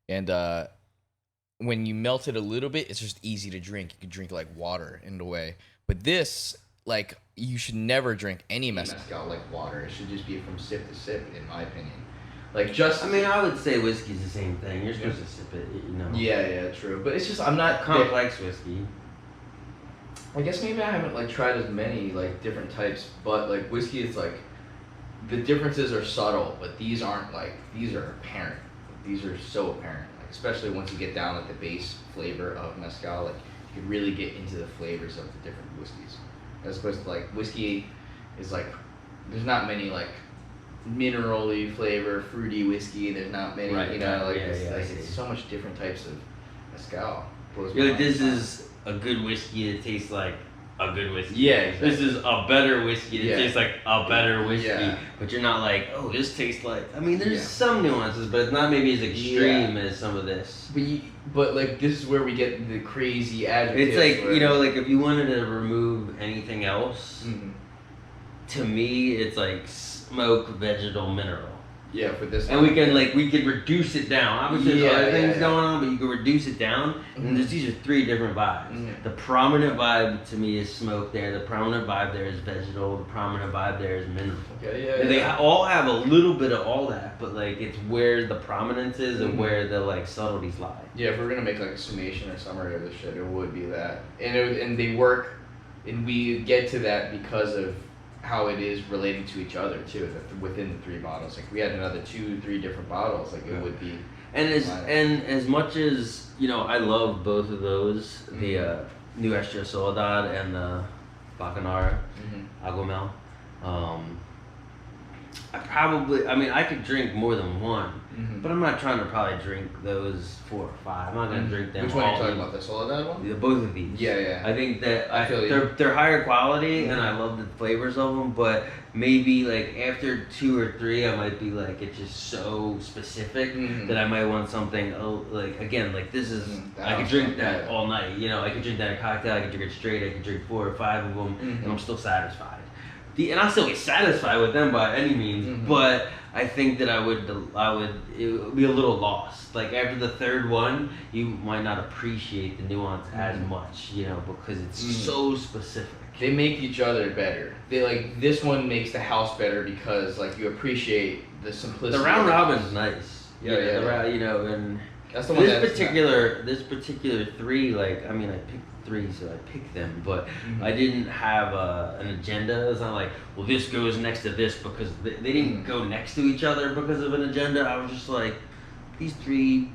and when you melt it a little bit, it's just easy to drink. You can drink like water in a way, but this, like, you should never drink any mezcal like water. It should just be from sip to sip, in my opinion. Like, I would say whiskey's the same thing. You're supposed to sip it, Yeah, true. But it's just, I'm not complex whiskey. I guess maybe I haven't like tried as many like different types, but like whiskey is like, the differences are subtle, but these aren't like, these are apparent. These are so apparent, like, especially once you get down like the base flavor of mezcal. Like, you can really get into the flavors of the different whiskeys, as opposed to like whiskey is like there's not many like mineral-y flavor, fruity whiskey. There's not many, Right, you know, right, like, yeah, it's so much different types of mezcal. You're like, this is a good whiskey that tastes like a good whiskey. Yeah, exactly. This is a better whiskey that tastes like a better whiskey. Yeah. But you're not like, oh, this tastes like. I mean, there's some nuances, but it's not maybe as extreme as some of this. But like, this is where we get the crazy adjectives. It's like, you know, like if you wanted to remove anything else, to me, it's like smoke, vegetal, mineral. Yeah, for this. And we can reduce it down. Obviously, there's other things going on, but you can reduce it down. And these are 3 different vibes. The prominent vibe to me is smoke there. The prominent vibe there is vegetal. The prominent vibe there is mineral. Okay, They all have a little bit of all that, but like it's where the prominence is and where the like subtleties lie. Yeah, if we're gonna make like a summation or summary of this shit, it would be that. And they work, and we get to that because of how it is relating to each other too, within the 3 bottles. Like we had another 2-3 different bottles, like it would be. And as much as, you know, I love both of those, the Nuestra Soledad and the Bacanora, Aguameil. I could drink more than one, but I'm not trying to probably drink those 4 or 5. I'm not gonna drink them. Which one are you talking about? The Soledad one? Both of these. Yeah. I think that they're higher quality, and I love the flavors of them. But maybe like after 2 or 3, I might be like, it's just so specific that I might want something like, again, like this is. I could drink that all night. You know, I could drink that in a cocktail. I could drink it straight. I could drink 4 or 5 of them, and I'm still satisfied. And I'll still be satisfied with them by any means, but I think that it would be a little lost. Like after the 3rd one, you might not appreciate the nuance as much, you know, because it's so specific. They make each other better. They like, this one makes the house better because like you appreciate the simplicity. The round robin's nice. Yeah. You know, and that's the one. This particular 3, like, I mean, I picked 3, so I picked them, but I didn't have an agenda. It's not like, well, this goes next to this, because they didn't go next to each other because of an agenda. I was just like, these 3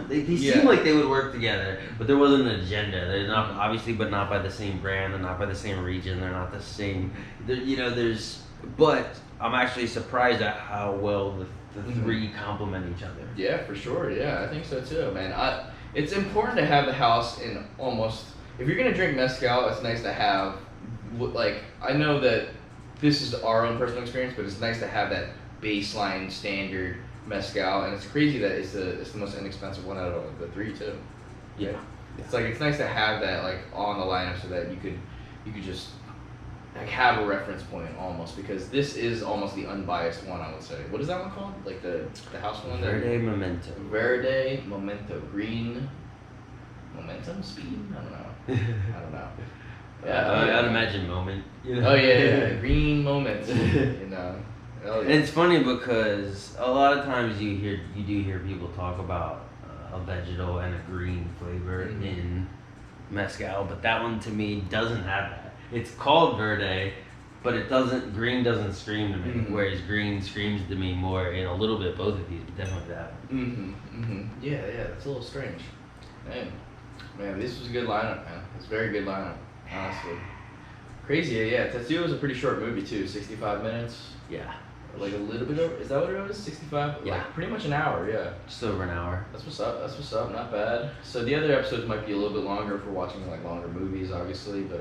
they seem like they would work together, but there wasn't an agenda. They're not, obviously, but not by the same brand. They're not by the same region. They're not the same. But I'm actually surprised at how well the 3 complement each other. Yeah, for sure. Yeah, I think so too, man. It's important to have the house in almost. If you're gonna drink mezcal, it's nice to have, like, I know that this is our own personal experience, but it's nice to have that baseline standard mezcal, and it's crazy that it's the most inexpensive one out of the 3 too. Yeah. It's like, it's nice to have that like on the lineup so that you could just like have a reference point almost, because this is almost the unbiased one, I would say. What is that one called? Like the house one? Verde Momento. Verde Momento. Green momentum speed? I don't know. Yeah, I'd imagine moment. You know? Oh yeah. Green moments. You know. Oh, yeah. And it's funny because a lot of times you do hear people talk about a vegetal and a green flavor in mezcal, but that one to me doesn't have that. It's called Verde, but green doesn't scream to me, whereas green screams to me more in a little bit both of these, but definitely that one. Yeah, that's a little strange. Man, this was a good lineup, man. It's a very good lineup, honestly. Crazy, yeah. Tetsuo was a pretty short movie too, 65 minutes. Yeah. Like a little bit over, is that what it was? 65? Yeah. Like pretty much an hour, yeah. Just over an hour. That's what's up, not bad. So the other episodes might be a little bit longer if we're watching like longer movies, obviously, but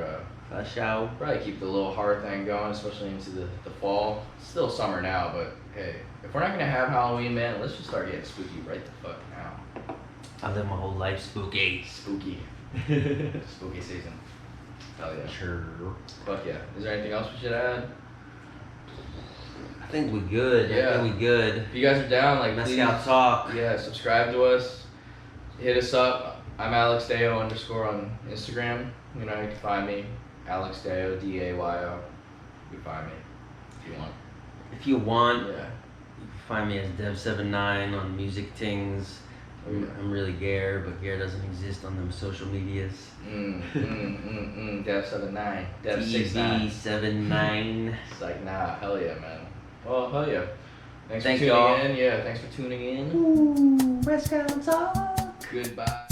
probably keep the little horror thing going, especially into the fall. It's still summer now, but hey, if we're not gonna have Halloween, man, let's just start getting spooky right the fuck now. I live my whole life spooky. Spooky season. Hell yeah. Sure. Fuck yeah. Is there anything else we should add? I think we're good. Yeah. If you guys are down, like, Mezcal please, Talk. Yeah, subscribe to us. Hit us up. I'm AlexDayo _ on Instagram. You know, you can find me. AlexDayo, DAYO. You can find me if you want. Yeah. You can find me as Dev79 on Music Tings. I'm really Gare, but Gare doesn't exist on them social medias. Dev79. Dev69. TV79. It's like, nah, hell yeah, man. Well, hell yeah. Thanks for tuning in. Yeah, thanks for tuning in. Ooh, Mezcal Talk. Goodbye.